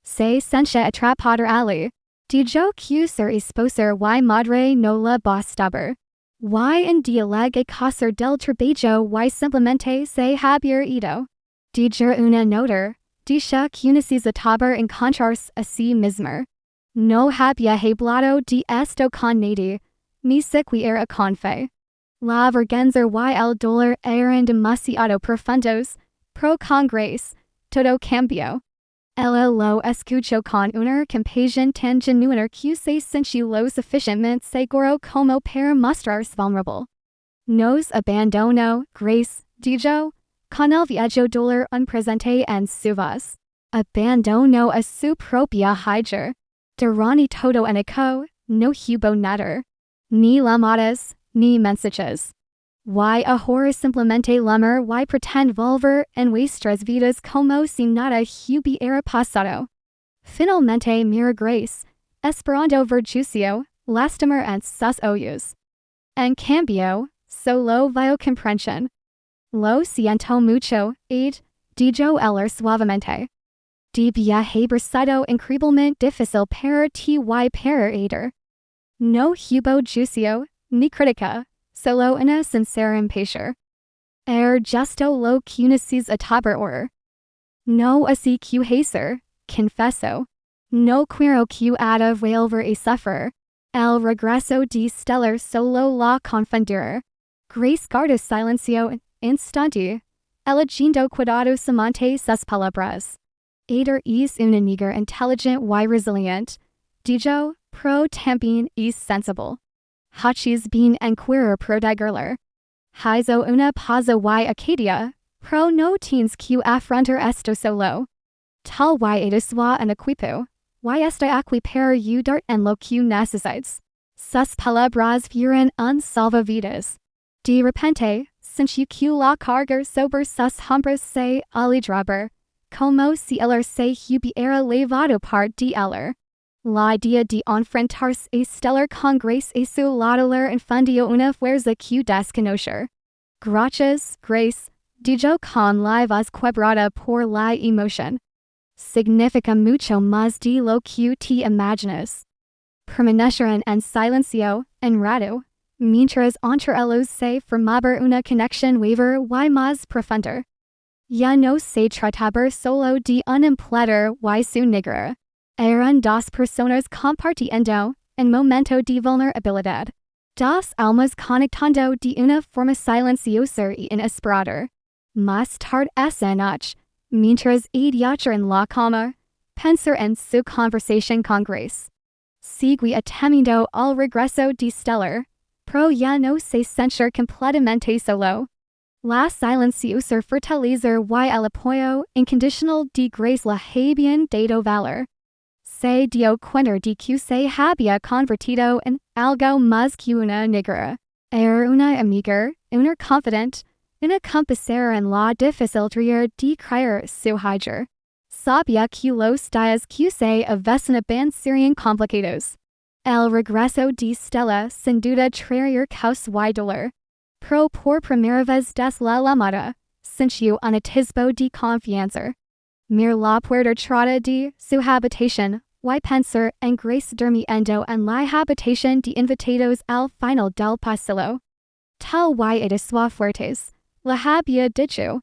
Se sentía atrapado allí, dijo que ser esposa y madre no la bastaba. Y en día que causar del trabajo y simplemente se había ido. Dijo una nota, dicha que necesitaba encontrarse a sí misma. No había hablado de esto con nadie, ni siquiera con fe. La vergüenza y el dolor eran demasiado profundos, pro con grace, todo cambió. Ella lo escuchó con una compasión tan genuina que se sintió lo suficientemente seguro como para mostrarse vulnerable. Nos abandonó, Grace, dijo, con el viejo dolor presente en su voz. Abandonó a su propia hija. Durante todo enico, no hubo nada. Ni llamadas, ni mensajes. Y ahora simplemente lamar y pretend volver en nuestras vidas como si nada hubiera pasado. Finalmente mira Grace, esperando verjuicio, lastimar en sus ojos. En cambio, solo vio comprensión. Lo siento mucho, ed, dijo ella suavemente. Debía haber sido increíblemente difícil para ti y para ella. No hubo juicio, ni crítica. Solo una sincera impaciencia. Justo lo que necesitaba ahora. No así que hacer, confeso. No quiero que haya volver a sufrir. El regreso de Stellar solo la confundirá. Grace guardó silencio un instante, eligiendo cuidadosamente sus palabras. Ella es una niña inteligente y resiliente, dijo, pero también es sensible. Hachis bien enquerir prodigarler. Hizo una pausa y acadia, pro no tienes que afrontar esto solo. Tal y ediswa en equipo, y esta aquí para ayudar en lo que necesites. Sus palabras fueron un salvavidas. De repente, sintió que la carga sobre sus hombros se aligeraba, como si él se hubiera levado par de él. La idea de enfrentarse a Stellar con Grace a su lado le infundió una fuerza que desconocer. Gracias, Grace, dijo con la voz quebrada por la emoción. Significa mucho más de lo que te imaginas. Permanecieron en silencio, en rato, mientras entre ellos se formaba una conexión mayor y más profunda. Ya no se trataba solo de un empleador y su negra. Eran dos personas compartiendo un momento de vulnerabilidad. Dos almas conectando de una forma silenciosa y inesperada. Más tarde esa noche, mientras yacía en la cama, pensó en su conversación con Grace. Seguía temiendo el regreso de Stellar, pero ya no se sentía completamente solo. La silenciosa fortaleza y el apoyo incondicional de Grace le habían dado valor. se dio cuenta de que se había convertido en algo más que una negra. Era una amiga, una confident, una compañera en la difícil tarea de crear su hija. Sabía que los días que se avecinaban serían complicados. El regreso de Stella sin duda traería caos y dolor. Pero por primera vez desde la llamada, sintió un atisbo de confianza. Mir la puerta trata de su habitación, y pensar en Grace durmiendo en la habitación de invitados al final del pasillo. Tal y de sua fuertes, la había dicho.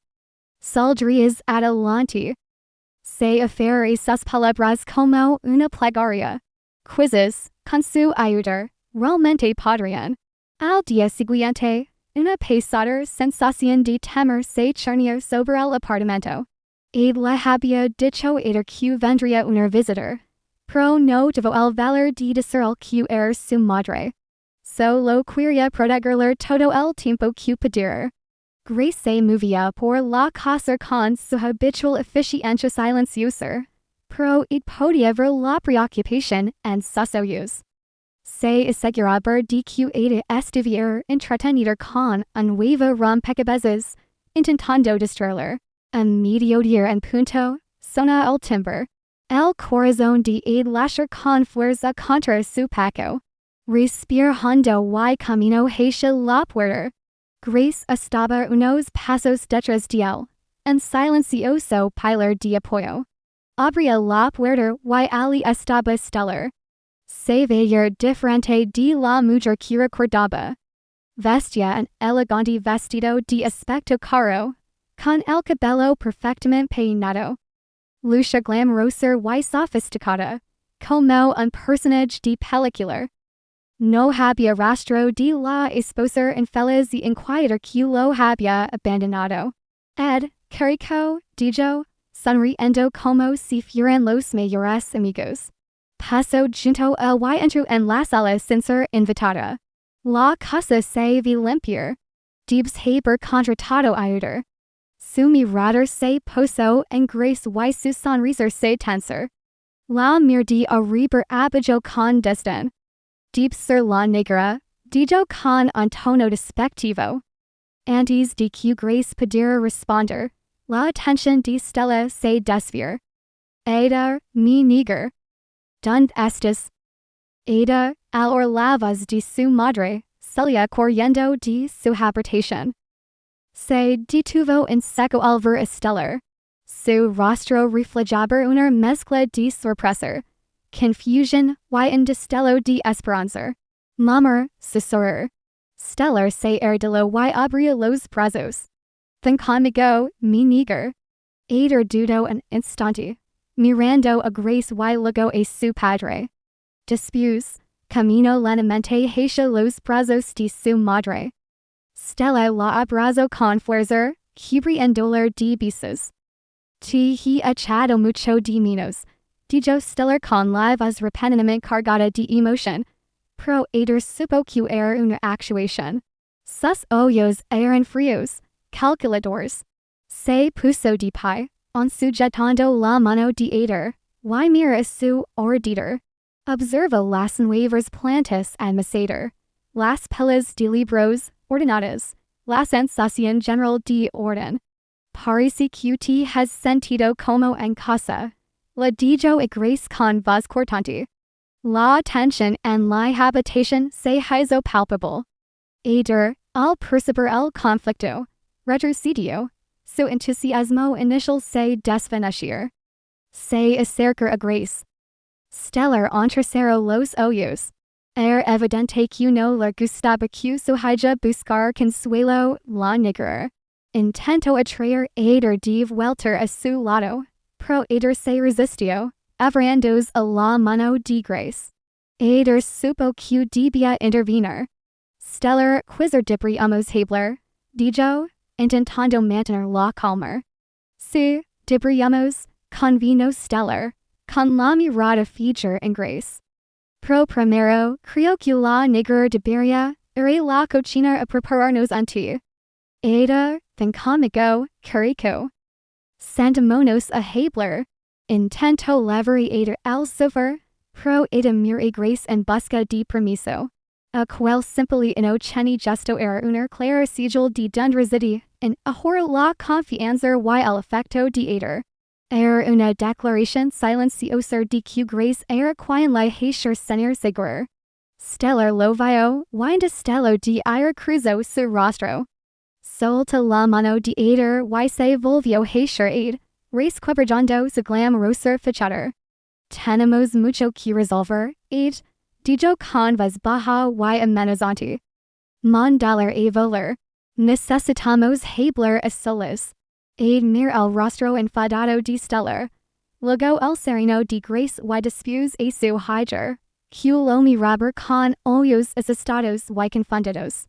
Saldrías adelante. Se aferra sus palabras como una plegaria. Quizzes, con su ayuda, realmente podrían. Al día siguiente, una pesada sensación de temor se cernía sobre el apartamento. Le había dicho Ada que vendría una visitor, pero no tuvo el valor de decirle que era su madre. Solo quería protegerla todo el tiempo que pudiera. Grace se movía por la casa con su habitual eficiencia silenciosa, pero podía ver la preocupación en sus ojos. Se aseguraba de que Ada estuviera entretenida con un nuevo rompecabezas, intentando distraerla. A mediodía en punto, sona el timbre. El corazón de Ada lashar con fuerza contra su pecho. Respira hondo y camino hacia la puerta. Grace estaba unos pasos detrás de él, en silencioso pilar de apoyo. Abría la puerta y allí estaba Stellar. Se veía diferente de la mujer que recordaba. Vestía un elegante vestido de aspecto caro, con el cabello perfectamente peinado. Lucia glamorosa y sofisticada, como un personaje de película. No había rastro de la esposa infeliz y inquieta que lo había abandonado. Carico, dijo, sonriendo como si fueran los mayores amigos. Pasó junto a y entró en la sala sin ser invitada. La casa se ve limpia. Debes haber contratado ayuda. Su mirada se posó en Grace y su sonrisa se tensó. La mirada arriba abajo con desdén. Debes ser la negra, dijo con un tono despectivo. Antes de que Grace pudiera responder, la atención de Stella se desvió. Ada, mi negra. ¿Dónde estás? Ada, al oír la voz de su madre, salía corriendo de su habitación. Se detuvo en seco al ver a Stellar. Su rostro reflejaba una mezcla de sorpresa, confusión y un destello de esperanza. Mamá, susurró. Stellar se erguió y abrió los brazos. Ven conmigo, mi negra. Ada dudó un instante, mirando a Grace y luego a su padre. Después, caminó lentamente hacia los brazos de su madre. Stella la abrazó con fuerza, cubriéndola de besos. Te he echado mucho de menos, dijo Stellar con la voz repentinamente cargada de emoción, pero Ada supo que era una actuación. Sus ojos eran fríos, calculadores. Se puso de pie, sujetando la mano de Ada, y miró a su alrededor. Observó las nuevas plantas en maceta, las pilas de libros ordenadas, la sensación general de orden. Parece que te has sentido como en casa, le dijo a Grace con voz cortante. La tensión en la habitación se hizo palpable. Ada, al percibir el conflicto, retrocedió. Su entusiasmo inicial se desvaneció. Se acercó a Grace. Stellar entrecerró los ojos. Era evidente que no le gustaba que su hija buscar consuelo, la negra. Intentó atraer a Ada de vuelta a su lado, pero Ada se resistió, aferrándose a la mano de Grace. Ada supo que debía intervenir. Stellar quiso deberíamos hablar, dijo, intentando mantener la calma. Sí, deberíamos, convino Stellar, con la mirada fija en Grace. Pero primero, creo que la negra debería ir a la cocina a prepararnos un té. Ada, ven conmigo, carico. Sentémonos a hablar. Intento levari eder al sofer, pro edem mire grace and busca di permiso. A quel simply innocenti gesto era uner clara sigil di dundresidi, and ahora la confianza y el effecto di eder. Era una declaration silenciosa di que grace era quien la hacer senir segura. Stellar lovio, y destello di ira cruzo su rostro. Solta la mano di eder y se volvio hacer aid, race quebrando su glam roser fichader. Tenemos mucho que resolver, aid, dijo con voz baja y amenazante. Mondaler a voler. Necesitamos hablar a solas. Aid mir el rostro enfadado de stellar. Luego el sereno de grace y después a su higer. Que lo miraba con ojos asustados y confundidos.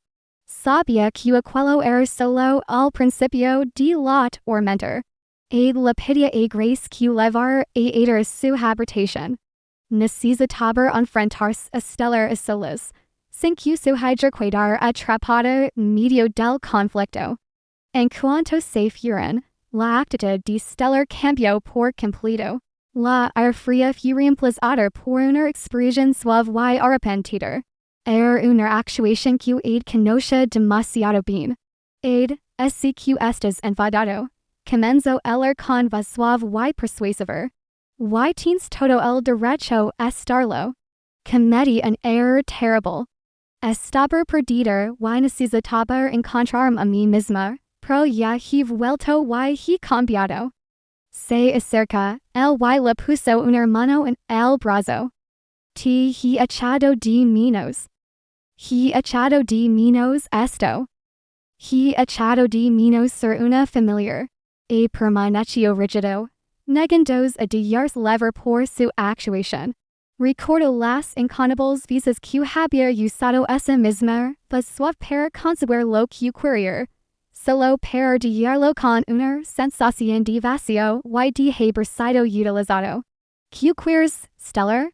Sabia que aquello era solo al principio de la tormenta. Aid la pedia a grace que levar a eder su habitation. Necesitaba enfrentarse a stellar a solas, sin que su higer quedara atrapada medio del conflicto. En cuanto se fueron, la actitud de stellar cambió por completo. La air fría fue reemplazada por una expresión suave y arrepentida. Era una actuación que aid conoce demasiado bien. Aid, así que estás enfadado. Comenzó el con voz suave y persuasiva. Y tienes todo el derecho a estarlo. Cometí un error terrible. Estaba perdida y necesitaba encontrarme a mí misma, pero ya he vuelto y he cambiado. Se acerca, él y le puso una mano en el brazo. Te he echado de menos. He echado de menos esto. He echado de menos ser una familiar. A permaneccio rigido. Negandos a dias lever por su actuación. Recuerdo las incontables veces que había usado esa misma, pues suave para conseguir lo que quería. Solo para diarlo con una sensación de vacío y de haber sido utilizado. ¿Qué quieres, Stellar?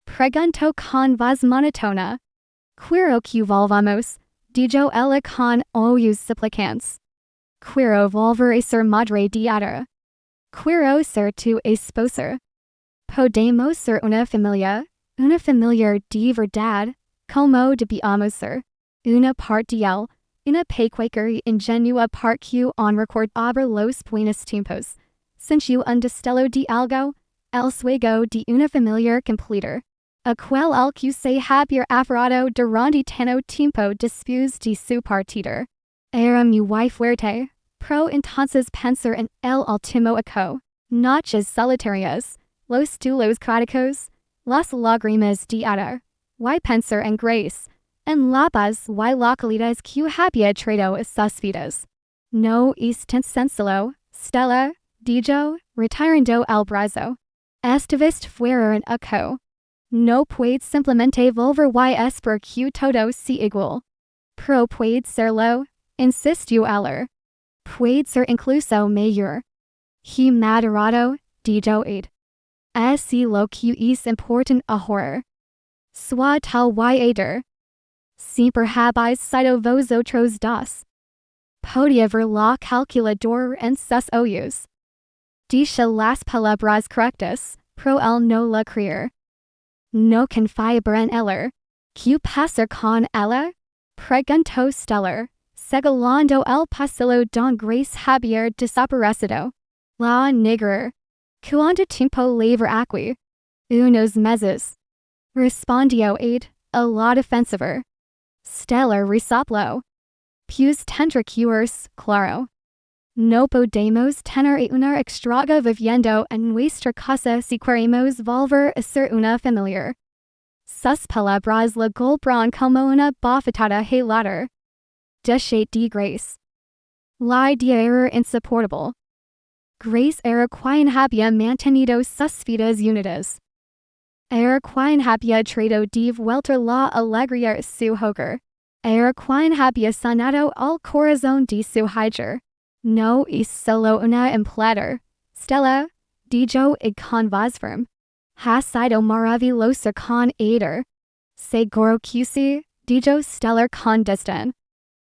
Preguntó con voz monotona. Quiero que volvamos, dijo ella con ojos suplicantes. Quiero volver a ser madre de Ada. Quiero ser tu esposa. Podemos ser una familia de verdad, como debíamos ser. Una parte de él, una pequeña y ingenua parte que on recordaba los buenos tiempos. Sintió un destello de algo, el sueño de una familia completa. Aquel al que se había aferrado durante tanto tiempo después de su partida. Era muy fuerte, pero entonces pensar en el último eco, noches solitarias, los duelos críticos, las lágrimas de Ada, y pensar en Grace, en la paz y localidades que había traído a sus vidas. No es tan sencillo, Stella, dijo, retirando el brazo. Estiviste fuera en eco. No puedes simplemente volver y esperar que todo sea igual. Pero puede serlo, insistió ella. Puede ser incluso mejor. He madurado, dijo aid. Así lo que es important ahora. Sois tal y eder. Siempre habéis sido vosotros dos. Podía ver la calculadora en sus ojos. Dice las palabras correctas, pero él no la creía. No confiaba en ella. ¿Qué pasa con ella? Preguntó Stellar, señalando el pasillo don Grace había desaparecido. La negra. ¿Cuánto tiempo lleva aquí? Unos meses. Respondió aid, a la defensiva. Stellar resopló. Pues tendrá que irse, claro. No podemos tener una extraña viviendo en nuestra casa si queremos volver a ser una familia. Sus palabras le golpearon como una bofetada helada. Déchet de Grace. La idea era insoportable. Grace era quien había mantenido sus vidas unidas. Era quien había traído de vuelta la alegría a su hogar. Era quien había sanado el corazón de su hija. No es solo una empleada. Stella, dijo y con voz firme. Ha sido maravillosa con eder. Seguro que sí, dijo Stellar con desdén.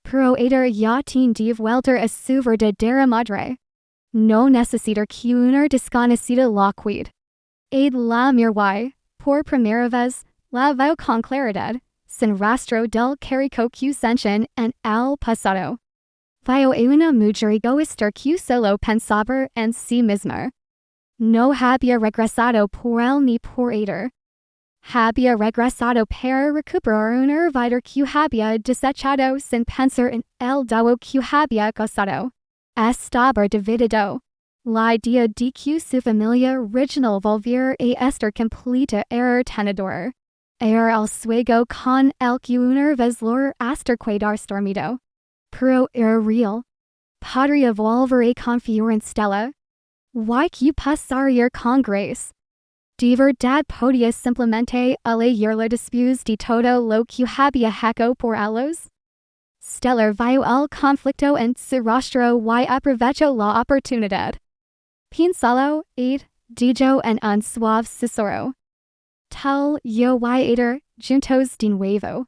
Pero eder ya tiene de vuelta a su verdadera madre. No necesitar que una desconocida la cuide. Aid la mirwai, por primera vez, la veo con claridad, sin rastro del carico que senchen en el pasado. Vio a una mujer egoísta que solo pensaba en sí misma. No había regresado por él ni por ella. Había regresado para recuperar una vida que había desechado sin pensar en el daño que había causado. Estaba dividido. La idea de que su familia original volviera a estar completa era tenedora. Era el sueño con el que una vez logró hasta quedar dormido. Pero era real. Podría volver a confiar en Stella. Why que pasaría con Grace? De verdad podía simplemente elegirla después de todo lo que había hecho por ellos? Stella vio el conflicto en su rostro y aprovechó la oportunidad. Piénsalo, y dijo en un suave susurro. Tal yo y ella, juntos de nuevo.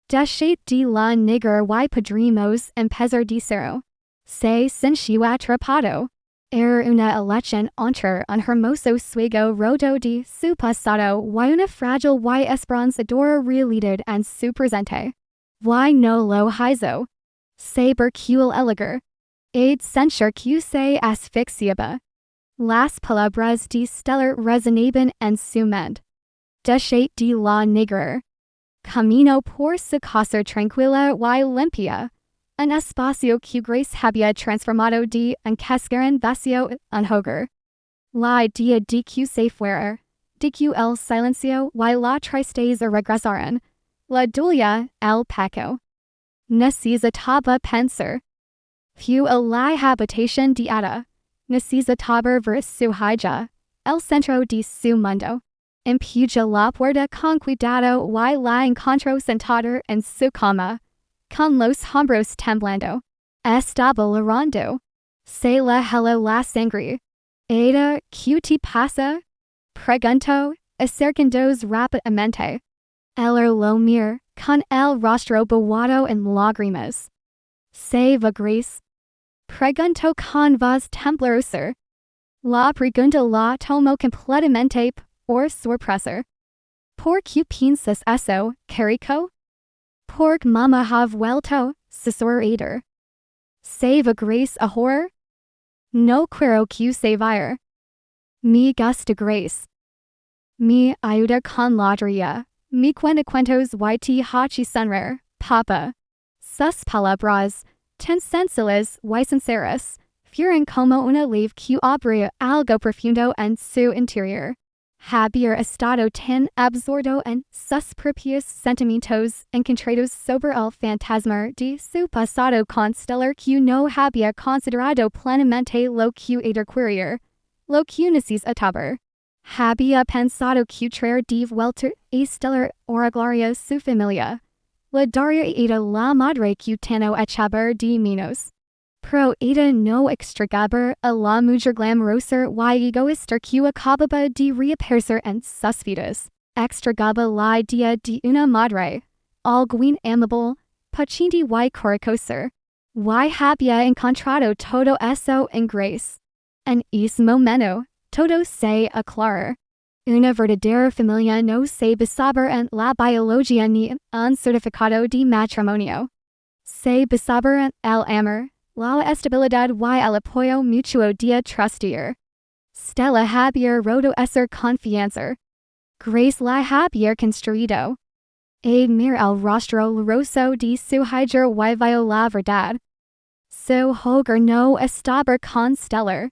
Deje de la negar y podremos empezar de cero. Se sintió atrapado. Era una elección entre un hermoso sueño roto de su pasado y una frágil y esperanzadora realidad en su presente. Y no lo hizo. Se bercual elegir. Aid sentir que se asfixiaba. Las palabras de Stella resonaban en su mente. Deje de la negar. Camino por su casa tranquila y limpia. Un espacio que Grace había transformado de un cascarón vacío en hogar. La idea de que se fuera, de que el silencio y la tristeza regresaran, la dolía el peco. Necesitaba pensar. Fue la habitación de Ada. Necesitaba ver su hija, el centro de su mundo. Empuja la puerta con cuidado y la encontró sentada en su cama, con los hombros temblando. Estaba llorando. Se le heló la sangre. Ada, ¿qué te pasa? Preguntó, acercándose rápidamente. Ella lo miró, con el rostro bañado en lágrimas. ¿Se va Grace? Preguntó con voz temblorosa. La pregunta la tomó completamente por sorpresa. ¿Por qué piensas eso, carico? Porque mamá ha vuelto, susurró Ada. ¿Se va Grace ahora? No quiero que se vaya. Me gusta Grace. Me ayuda con la tarea. Me cuenta cuentos y te hace sonreír, papa. Sus palabras, tan sencillas y sinceras, fueron como una leve que abría algo profundo en su interior. Había estado tan absorto en sus propios sentimientos encontrados sobre el fantasma de su pasado constelar que no había considerado plenamente lo que era querer, lo que necesitaba. Había pensado que traer de vuelta a Stella Oraglaria su familia. La daría era la madre que no echaba de menos. Pero Ada no extragaba a la mujer glamorosa y egoísta que acababa de reaparecer en sus vidas. Extragaba la idea de una madre, alguien amable, paciente y corajosa. Y había encontrado todo eso en Grace. En ese momento, todo se aclara. Una verdadera familia no se basaba en la biología ni en un certificado de matrimonio. Se basaba en el amor, la estabilidad y el apoyo mutuo de trustir. Stella había roto esa confianza. Grace la había construido. A mirar el rostro lloroso de su hija y vio la verdad. Su hogar no estaba con Stella.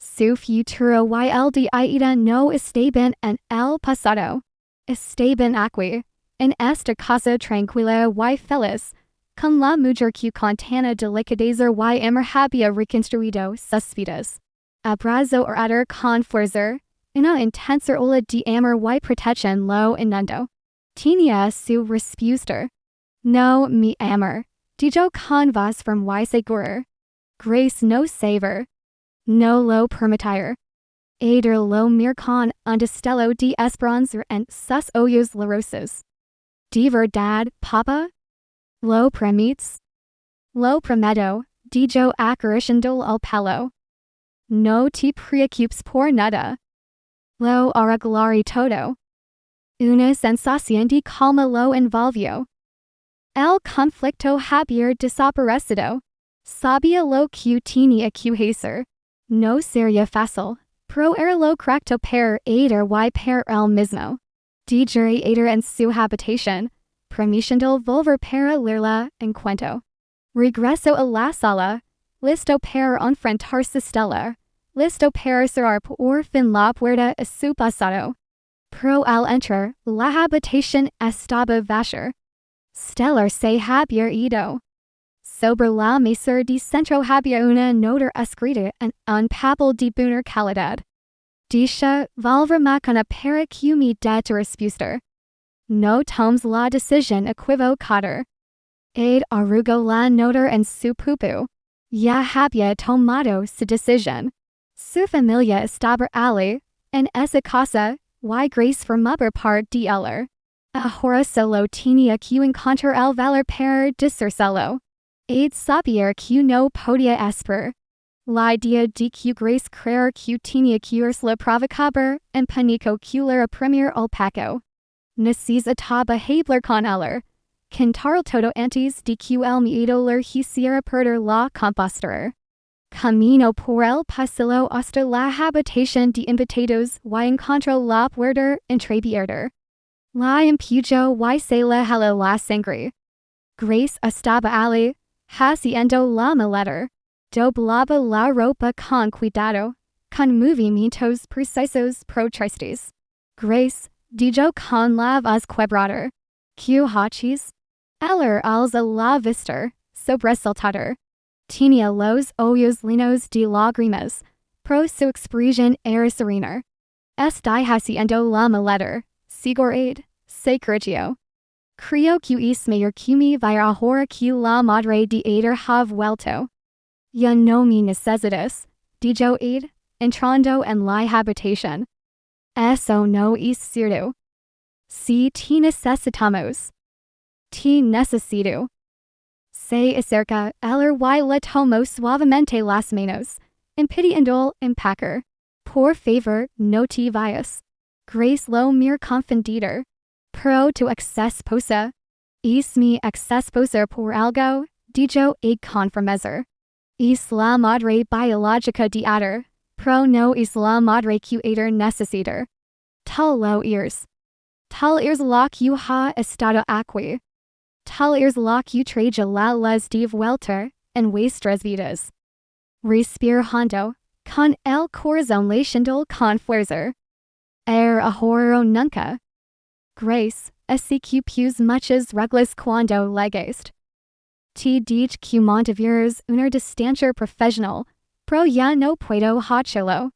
Su futuro y el de Aida no estaban en el pasado. Estaban aquí, en esta casa tranquila y feliz, con la mujer que con tanta delicadeza y amor había reconstruido sus vidas. Abrazó a Ada con fuerza, una intensa ola de amor y protección lo inundó. Tenía su respuesta. No, mi amor, dijo con voz firme y segura. Grace no se va. No lo permitir. Ada lo mir con un destello de esperanza en sus ojos llorosos. ¿De verdad, papa? ¿Lo prometes? Lo prometo, dijo acariciando el pelo. No te preocupes por nada. Lo arreglaré todo. Una sensación de calma lo envolvió. El conflicto había desaparecido. Sabía lo que tenía que hacer. No sería fácil, pero era lo correcto para ella y para él mismo. Digerir ella en su habitación, prometiendo volver para leerla en cuanto regresó a la sala, listo para enfrentarse a Stella, listo para cerrar por fin la puerta a su pasado. Pero al entrar, la habitación estaba vacía. Stella se había ido. Sobre la mesa de centro había una nota escrita en un papel de buena calidad. Dicha Valverma con para que me de respuesta. No tomes la decisión equivocada. Ed arrugó la nota en su pupu. Ya había tomado su decisión. Su familia estaba allí, en esa casa, y Grace formaba parte de ella. Ahora solo tenía que encontrar el valor para decírselo. Ed sabía que no podía esperar. La idea de que Grace creer que tenía que la provocaba en pánico que le reprimir al Paco. Necesitaba hablar con él. Contar todo antes de que el miedo le hiciera perder la compostura. Camino por el pasillo hasta la habitación de invitados y encontró la puerta entreabierta. La empujó y se le heló la sangre. Grace estaba allí, haciendo la maleta. Doblaba la ropa con cuidado, con movimientos precisos pero tristes. Grace, dijo con la voz quebrada. ¿Qué haces? Ella alza la vista, sobresaltada. Tenía los ojos llenos de lágrimas, pero su expresión era serena. Estoy haciendo la maleta, Señor Ed, se corrigió. Creo que es mejor que me vaya ahora que la madre de ella ha vuelto. Ya no me necesitas, dijo Ed, entrando en la habitación. Eso no es cierto. Si te necesitamos. Te necesito. Se acerca el y le tomó suavemente las manos, impidiendo empacar. Por favor, no te vayas. Grace lo mir confundida. Pero tu ex esposa. Es mi ex esposa por algo, dijo Ed con firmeza. Es la madre biológica de ella, pero no es la madre que ella necesita. Tal lo es. Tal es la que ha estado aquí. Tal es la que trae la luz de vuelta en vuestras vidas. Respira hondo, con el corazón latiendo con fuerza. Ahora o nunca. Grace, así que pues muchas reglas cuando llegaste. Te dije que mantuvieras una distancia profesional, pero ya no puedo hacerlo.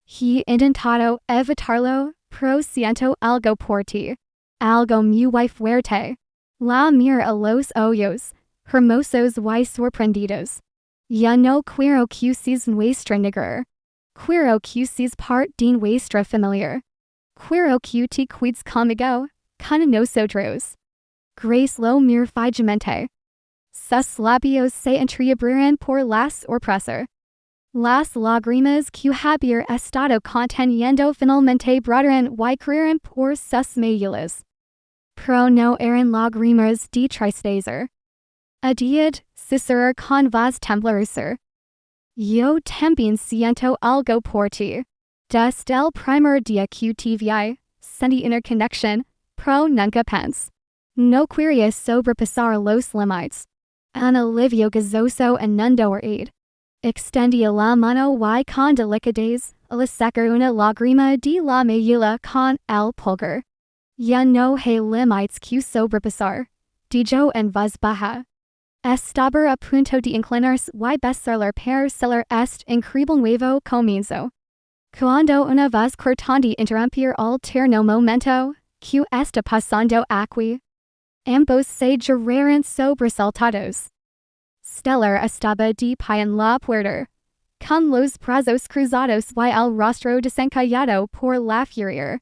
He intentado evitarlo, pero siento algo por ti. Algo muy fuerte. La mira a los ojos, hermosos y sorprendidos. Ya no quiero que seas nuestra negra. Quiero que seas parte de nuestra familia. Quiero que te cuides conmigo, con nosotros. Grace lo mira fijamente. Sus labios se entreabrieron por la sorpresa. Las lágrimas que había estado conteniendo finalmente brotaron y cayeron por sus mejillas. Pero no eran lágrimas de tristeza. Adiad, susurrar con voz temblorosa. Yo también siento algo por ti. Desde el primer día que te vi, sentí una conexión, pero nunca pensé. No quería sobrepasar los límites. Un alivio gozoso inundó a Ed. Extendía la mano y con delicadez, le sacar una lágrima de la mejilla con el pulgar. Ya no hay límites que sobrepasar, dijo en voz baja. Estaba a punto de inclinarse y besarla para sellar este increíble nuevo comienzo. Cuando una voz cortante interrumpir el tierno momento, que está pasando aquí. Ambos se giraron sobresaltados. Stella estaba de pie en la puerta, con los brazos cruzados y el rostro desencallado por la furia.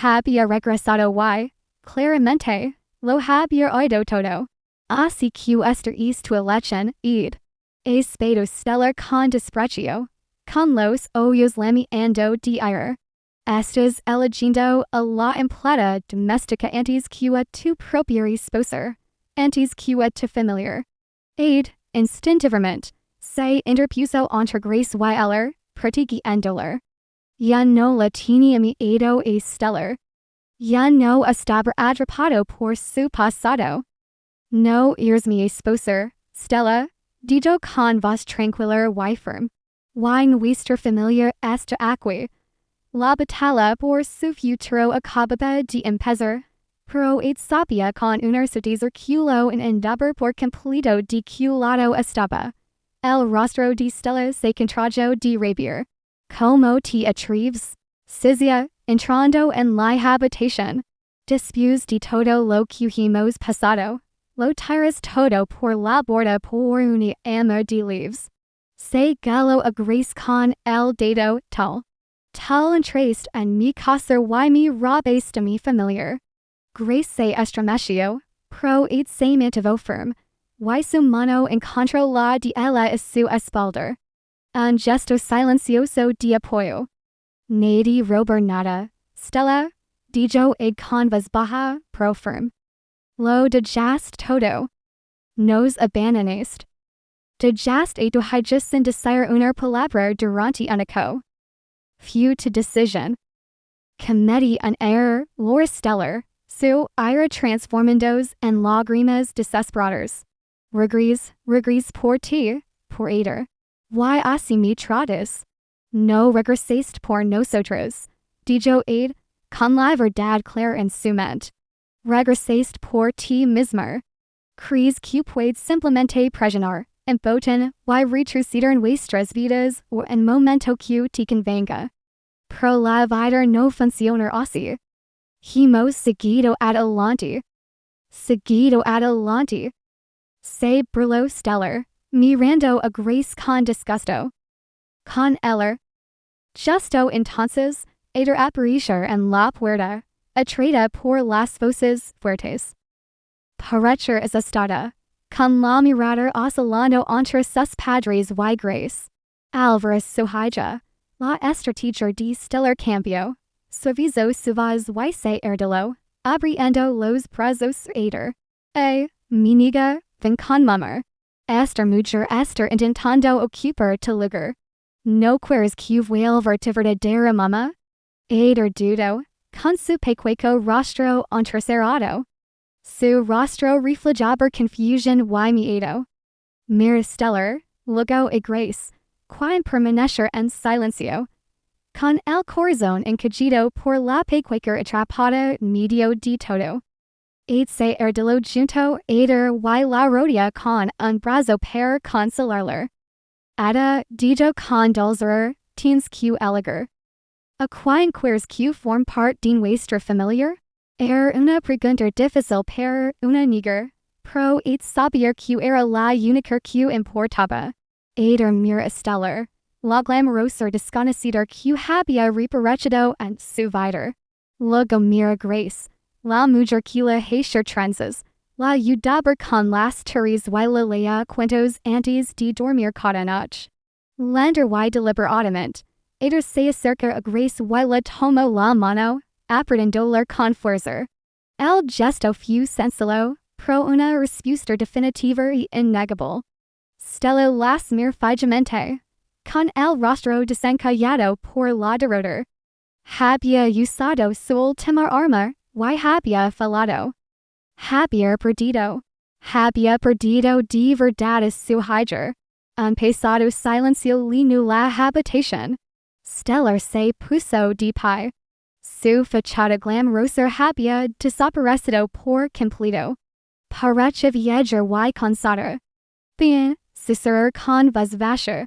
Había regresado y, claramente, lo había oído todo. Así que esta es tu elección, Ed. Espedo Stella con desprecio, con los ojos lamiando de ira. Estes eligiendo a la emplata domestica antes que tu propria esposa, antes que tu familiar. Aid, instintivamente, se interpuso entre grace y eller, protigi en dolor. Ya no la tenía miedo a stellar. Ya no estaba atrapado por su pasado. No eres mi esposa, Stella, dijo con voz tranquila y firme. Y nuestra familia está aquí. La batalla por su futuro acababa de empezar, pero it sabía con una certeza que lo inundaba por completo de que lado estaba. El rostro de Stella se contrajo de rabia. ¿Cómo te atreves? Cizia, entrando en la habitación. Después de todo lo que hemos pasado, lo tiras todo por la borda por una ama de leaves. Se gallo a grace con el dedo tal. Tal entraste en mi casa y me robaste mi familiar. Grace se estremeció, pero it se mantuvo firme, y su mano encontró la de ella a su espalda. Un gesto silencioso de apoyo. Nadie robar nada, Stella, dijo ed con voz baja, pero firme. Lo dejaste todo. Nos abandonaste. Dejaste tu hija sin decir una palabra durante un eco. Fue tu decisión. Cometí un error, Laura Stellar, su ira transformándose en lágrimas desesperadas. Regres por ti, por ella. Y así me tratas. No regresaste por nosotros, dijo Aid, con la verdad clara en su mente. Regresaste por ti misma. Crees que puedes simplemente presionar, embotar y retroceder en vuestras vidas o en momento que te convenga. Pero la vida no funciona así. Hemos seguido adelante. Seguido adelante. Se burló Stellar, mirando a Grace con disgusto. Con ella. Justo entonces, ella apareció en la puerta, atraída por las voces fuertes. Parecer asustada, con la mirada oscilando entre sus padres y Grace. Alvarez su hija, la estrategia de Stellar cambió, suavizó su voz y se erguió, abriendo los brazos ella. Mi niña, ven con mamá. Esta mujer está intentando ocupar tu lugar. ¿No quieres que vuelva tu verdadera mamá? Ella dudó, con su pequeño rostro entrecerrado. Su rostro reflejaba confusión y miedo. Mira Stellar, luego a Grace, quien permaneció en silencio. Con el corazón encogido por la pequeña atrapada en medio de todo. Aid se erguió junto a ella y la rodeó con un brazo para consolarla. Ada, dijo con dulzura, tienes que elegir. ¿A quién quieres que forme parte de nuestra familia? Era una pregunta difícil para una niña, pero it sabía que era la única que importaba. Ella mira a Stellar, la glamorosa desconocida que había reparado en su vida. Luego mira a Grace, la mujer que la hacía trenzas, la ayudaba con las tareas y la leía cuentos antes de dormir cada noche. Lenta y deliberadamente, ella se acerca a Grace y la tomó la mano, apretándola con fuerza. El gesto fue sencillo, pero una respuesta definitiva y innegable. Stella las mira fijamente, con el rostro desencallado por la derrota. Había usado su última arma, y había fallado. Había perdido de verdad a su hija. Un pesado silencio llenó la habitación. Stellar se puso de pie. Su fachada glamorosa había desaparecido por completo. Parecía vieja y cansada. Bien, susurró con voz baja.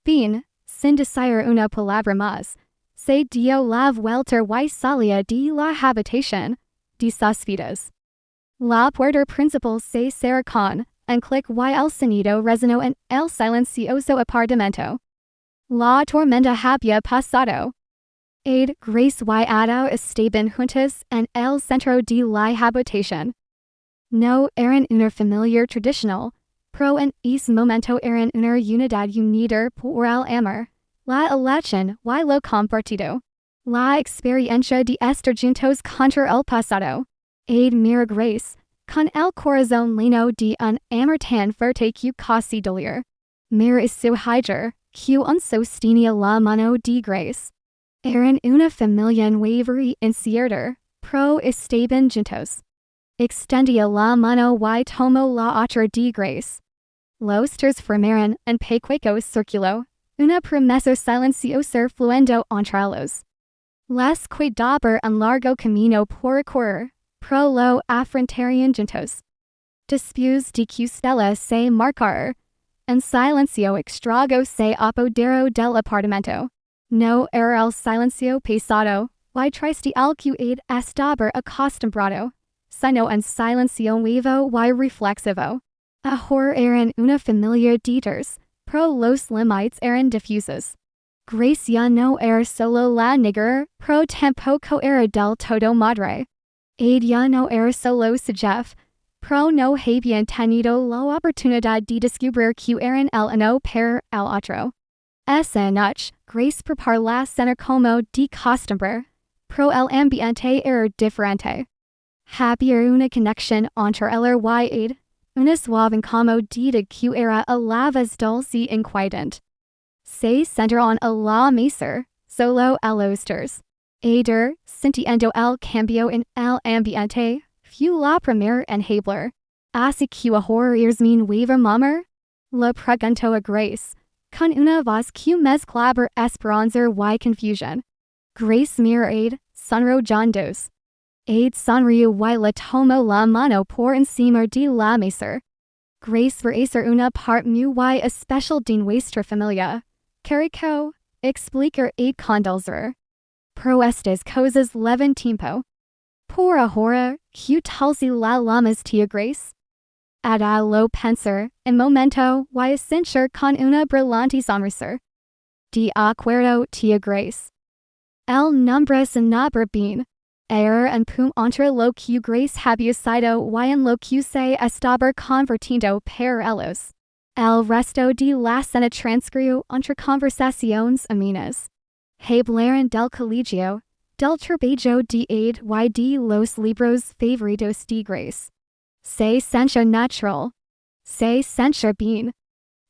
Bien, sin decir una palabra más, se dio la vuelta y salía de la habitación, de sus vidas. La puerta principal se cerró con un clic y el sonido resonó en el silencioso apartamento. La tormenta había pasado. Aid, Grace y Ada estaban juntas en el centro de la habitación. No eran una familia tradicional, pero en ese momento eran una unidad unida por el amor, la elección y lo compartido. La experiencia de estar juntos contra el pasado. Aid mira grace, con el corazón lleno de un amor tan fuerte que casi doler. Mira su hijer, que un sostenía la mano de grace. Eran una familia nueva y incierta, pro estaban juntos. Extendía la mano y tomó la otra de grace. Los tres formaron un pequeño círculo, una promesa silenciosa fluendo entre ellos. Les quedaba un largo camino por recorrer, pro lo afrontarían juntos. Después de que Stella se marcara, un silencio extraño se apoderó del apartamento. No era el silencio pesado, y triste al que él estaba acostumbrado, sino un silencio nuevo y reflexivo. Ahora eran una familia de tres, pero los límites eran difusos. Grace ya no era solo la negra, pero tampoco era del todo madre. Ella no era solo su jefe, pero no habían tenido la oportunidad de descubrir que eran el uno para el otro. Esa noche, Grace preparó la cena como de costumbre, pero el ambiente era diferente. Había una conexión entre ella y él, una suave incomodidad que era a la vez dulce y inquietante. Se sentaron a la mesa, solo a los tres. Eder, sintiendo el cambio en el ambiente, fue la primera en hablar. ¿Así que ahora eres mi nueva mamá? Le preguntó a Grace, con una voz que mezclaba esperanza y confusión. Grace miró a Ed, sonrojando. Ed sonrió y le tomó la mano por encima de la mesa. Grace va a ser una parte muy especial de nuestra familia. Querido, explicar Ed con dulzura. Pero estas cosas llevan tiempo. Por ahora, ¿qué tal si la llamas tía Grace? Ada lo pensar, en momento, y asentir con una brillante sonrisa. De acuerdo, tía Grace. El nombre sonaba bien. Era un punto entre lo que Grace había sido y en lo que se estaba convirtiendo para ellos. El resto de la cena transcurrió entre conversaciones amenas. Hablaron del colegio, del trabajo de Ed y de los libros favoritos de Grace. Se sentía natural. Se sentía bien.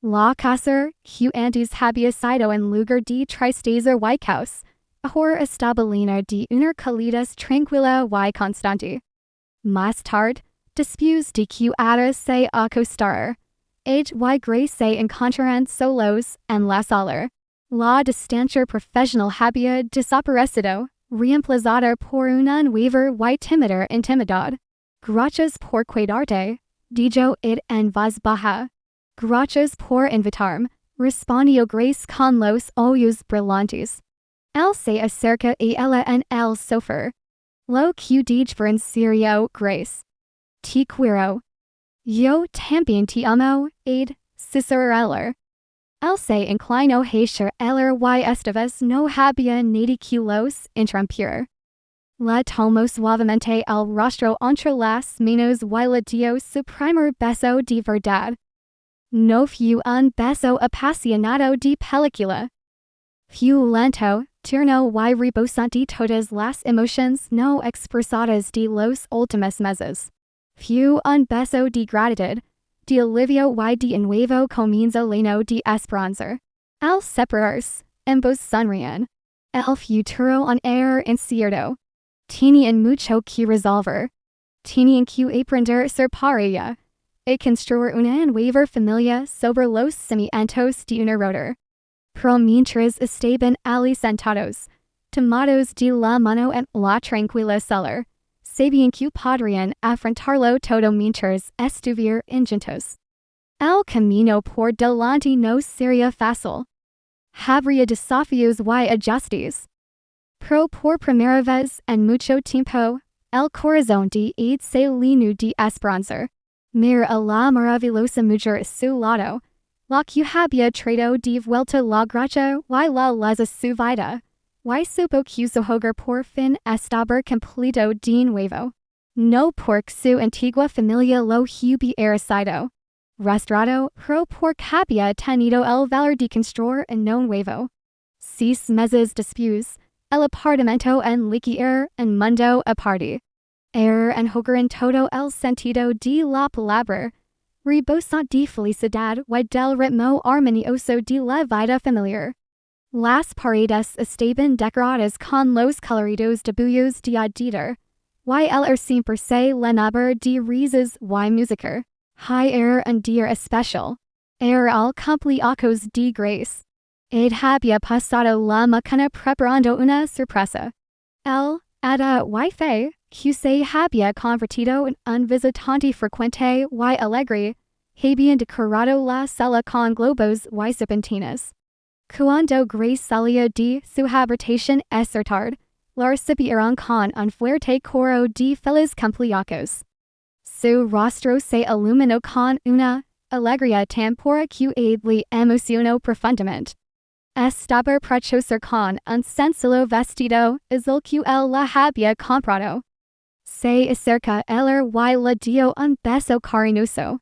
La casa, que antes había sido en lugar de tristeza y caos, ahora estaba llena de una calidad tranquila y constante. Más tarde, después de que Ada se acostara, Ed y Grace se encontraron solos en la sala. La distancia profesional había desaparecido, reemplazada por una nueva y tímida intimidad. Gracias por cuidarte, dijo Ed en voz baja. Gracias por invitarme, respondió Grace con los ojos brillantes. Él se acerca a ella en el sofá. Lo que dijo en serio, Grace. Te quiero. Yo también te amo, Ed, susurró ella. Él se inclinó hacia ella y esta vez no había nada que los interrumpir. Le tomó suavemente el rostro entre las manos y le dio su primer beso de verdad. No fue un beso apasionado de película. Fue lento, tierno y rebosante todas las emociones no expresadas de los últimos meses. Fue un beso de gratitud, de alivio y de un nuevo comienzo lleno de esperanza. Al separarse, ambos sonrían. El futuro aún era incierto. Tenían mucho que resolver. Tenían que aprender ser pareja y construir una nueva familia sobre los cimientos de una rota. Pero mientras estaban allí sentados, tomados de la mano en la tranquila sala, sabían que podrían afrontarlo todo mientras estuvieran juntos. El camino por delante no sería fácil. Habría desafíos y ajustes. Pero por primera vez en mucho tiempo, el corazón de Ed se llenó de esperanza. Mira a la maravillosa mujer a su lado, la que había traído de vuelta la gracia y la luz a su vida, y supo que su hogar por fin estaba completo de nuevo. No porque su antigua familia lo hubiera sido restaurado, pero porque había tenido el valor de construir uno nuevo. Sis meses después, el apartamento en liquier en mundo aparte. En jugar en todo el sentido de la palabra, rebosant de felicidad y del ritmo armonioso de la vida familiar. Las paredes estaban decoradas con los coloridos dibujos de Dieter, y el siempre se llenaba de risas y música. Era un día especial. Era el cumpleaños de Grace. Había pasado la mañana preparando una sorpresa. Ada wife, que se había convertido en un visitante frecuente y alegre, habían decorado la sala con globos y serpentinas. Cuando Grace salía de su habitación esa tarde, la recibieron con un fuerte coro de feliz cumpleaños. Su rostro se iluminó con una alegría tan pura que le emocionó profundamente. Estaba preciosa con un sencillo vestido azul que él la había comprado. Se acerca ella y le dio un beso cariñoso.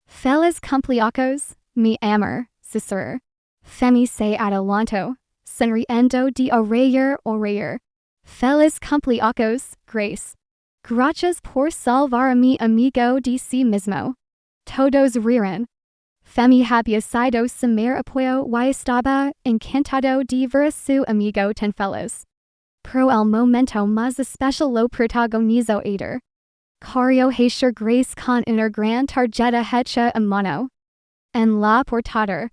Feliz cumpleaños, mi amor, susurró. Femi se adelantó, sonriendo de oreja a oreja. Feliz cumpleaños, Grace. Gracias por salvar a mi amigo de sí mismo. Todos rieron. Femi había sido su mayor apoyo y estaba encantado de ver a su amigo tan feliz. Pero el momento más especial lo protagonizó Ader. Corrió hacia Grace con una gran tarjeta hecha a mano. En la portada,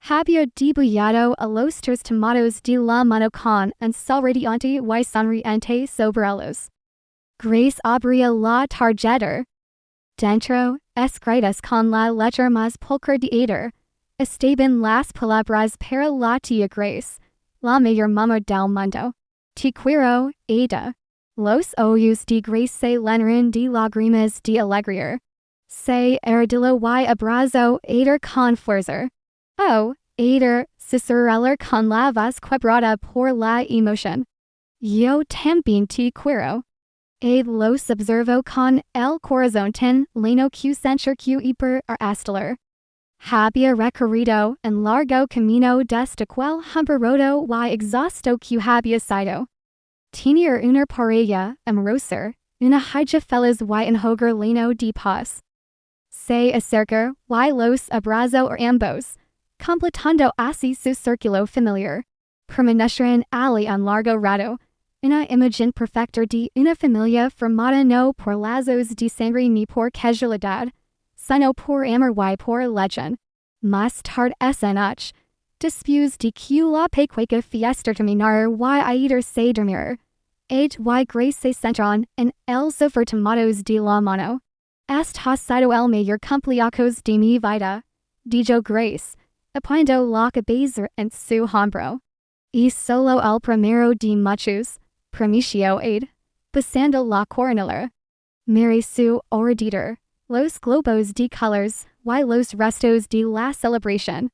había dibujado a los tres tomados de la mano con un sol radiante y sonriente sobre ellos. Grace abrió la tarjeta. Dentro, escritas con la letra más pulcra de Ader, estaban las palabras para la tía Grace, la mayor mamá del mundo. Te quiero, Ada. Los ojos de Grace se llenaron de lágrimas de alegría. Se erguió y abrazó Ader con fuerza. Oh, Ader, susurró con la voz quebrada por la emoción. Yo también te quiero. Los observó con el corazón tan lleno que sentir que iba a estallar. Había recorrido un largo camino desde aquel hamburroto y exhausto que había sido. Tenía una pareja amorosa, una hija feliz y un hogar lleno de paz. Se acercó y los abrazó a ambos, completando así su círculo familiar. Permanecieron allí un largo rato. Una imagen perfecta de una familia formada no por lazos de sangre ni por casualidad, sino por amor y por legend. Más tarde esa noche, después de que la pequeña fiesta terminara y Ader se dormir, Ed y Grace se sentaron en el sofá tomados de la mano. Este ha sido el mayor cumpleaños de mi vida, dijo Grace, apoyando la cabeza en su hombro. Y solo el primero de muchos. Promicio Aid, pasando la coronilla. Mire su alrededor, los globos de colores y los restos de la celebración.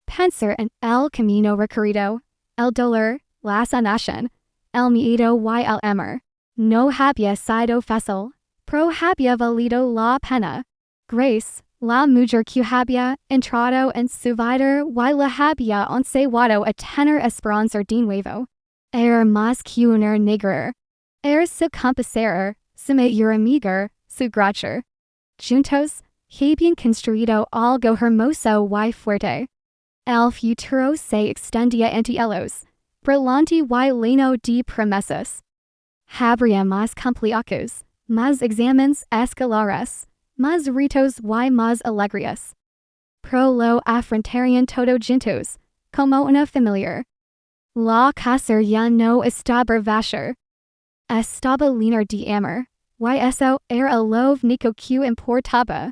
Pensar en el camino recorrido, el dolor, la sanación, el miedo y el amor. No había sido fácil, pero había valido la pena. Grace, la mujer que había entrado en su vida y la había enseñado a tener esperanza de nuevo. Era más que una negra. Era su compañera, su mayor amiga, su gracia. Juntos, habían construido algo hermoso y fuerte. El futuro se extendía ante ellos, brillante y lleno de promesas. Habría más cumpleaños, más exámenes escolares, más ritos y más alegrías. Pero lo afrontarían todos juntos, como una familia. La casa ya no estaba vacía. Estaba llena de amor, y eso era lo único que importaba.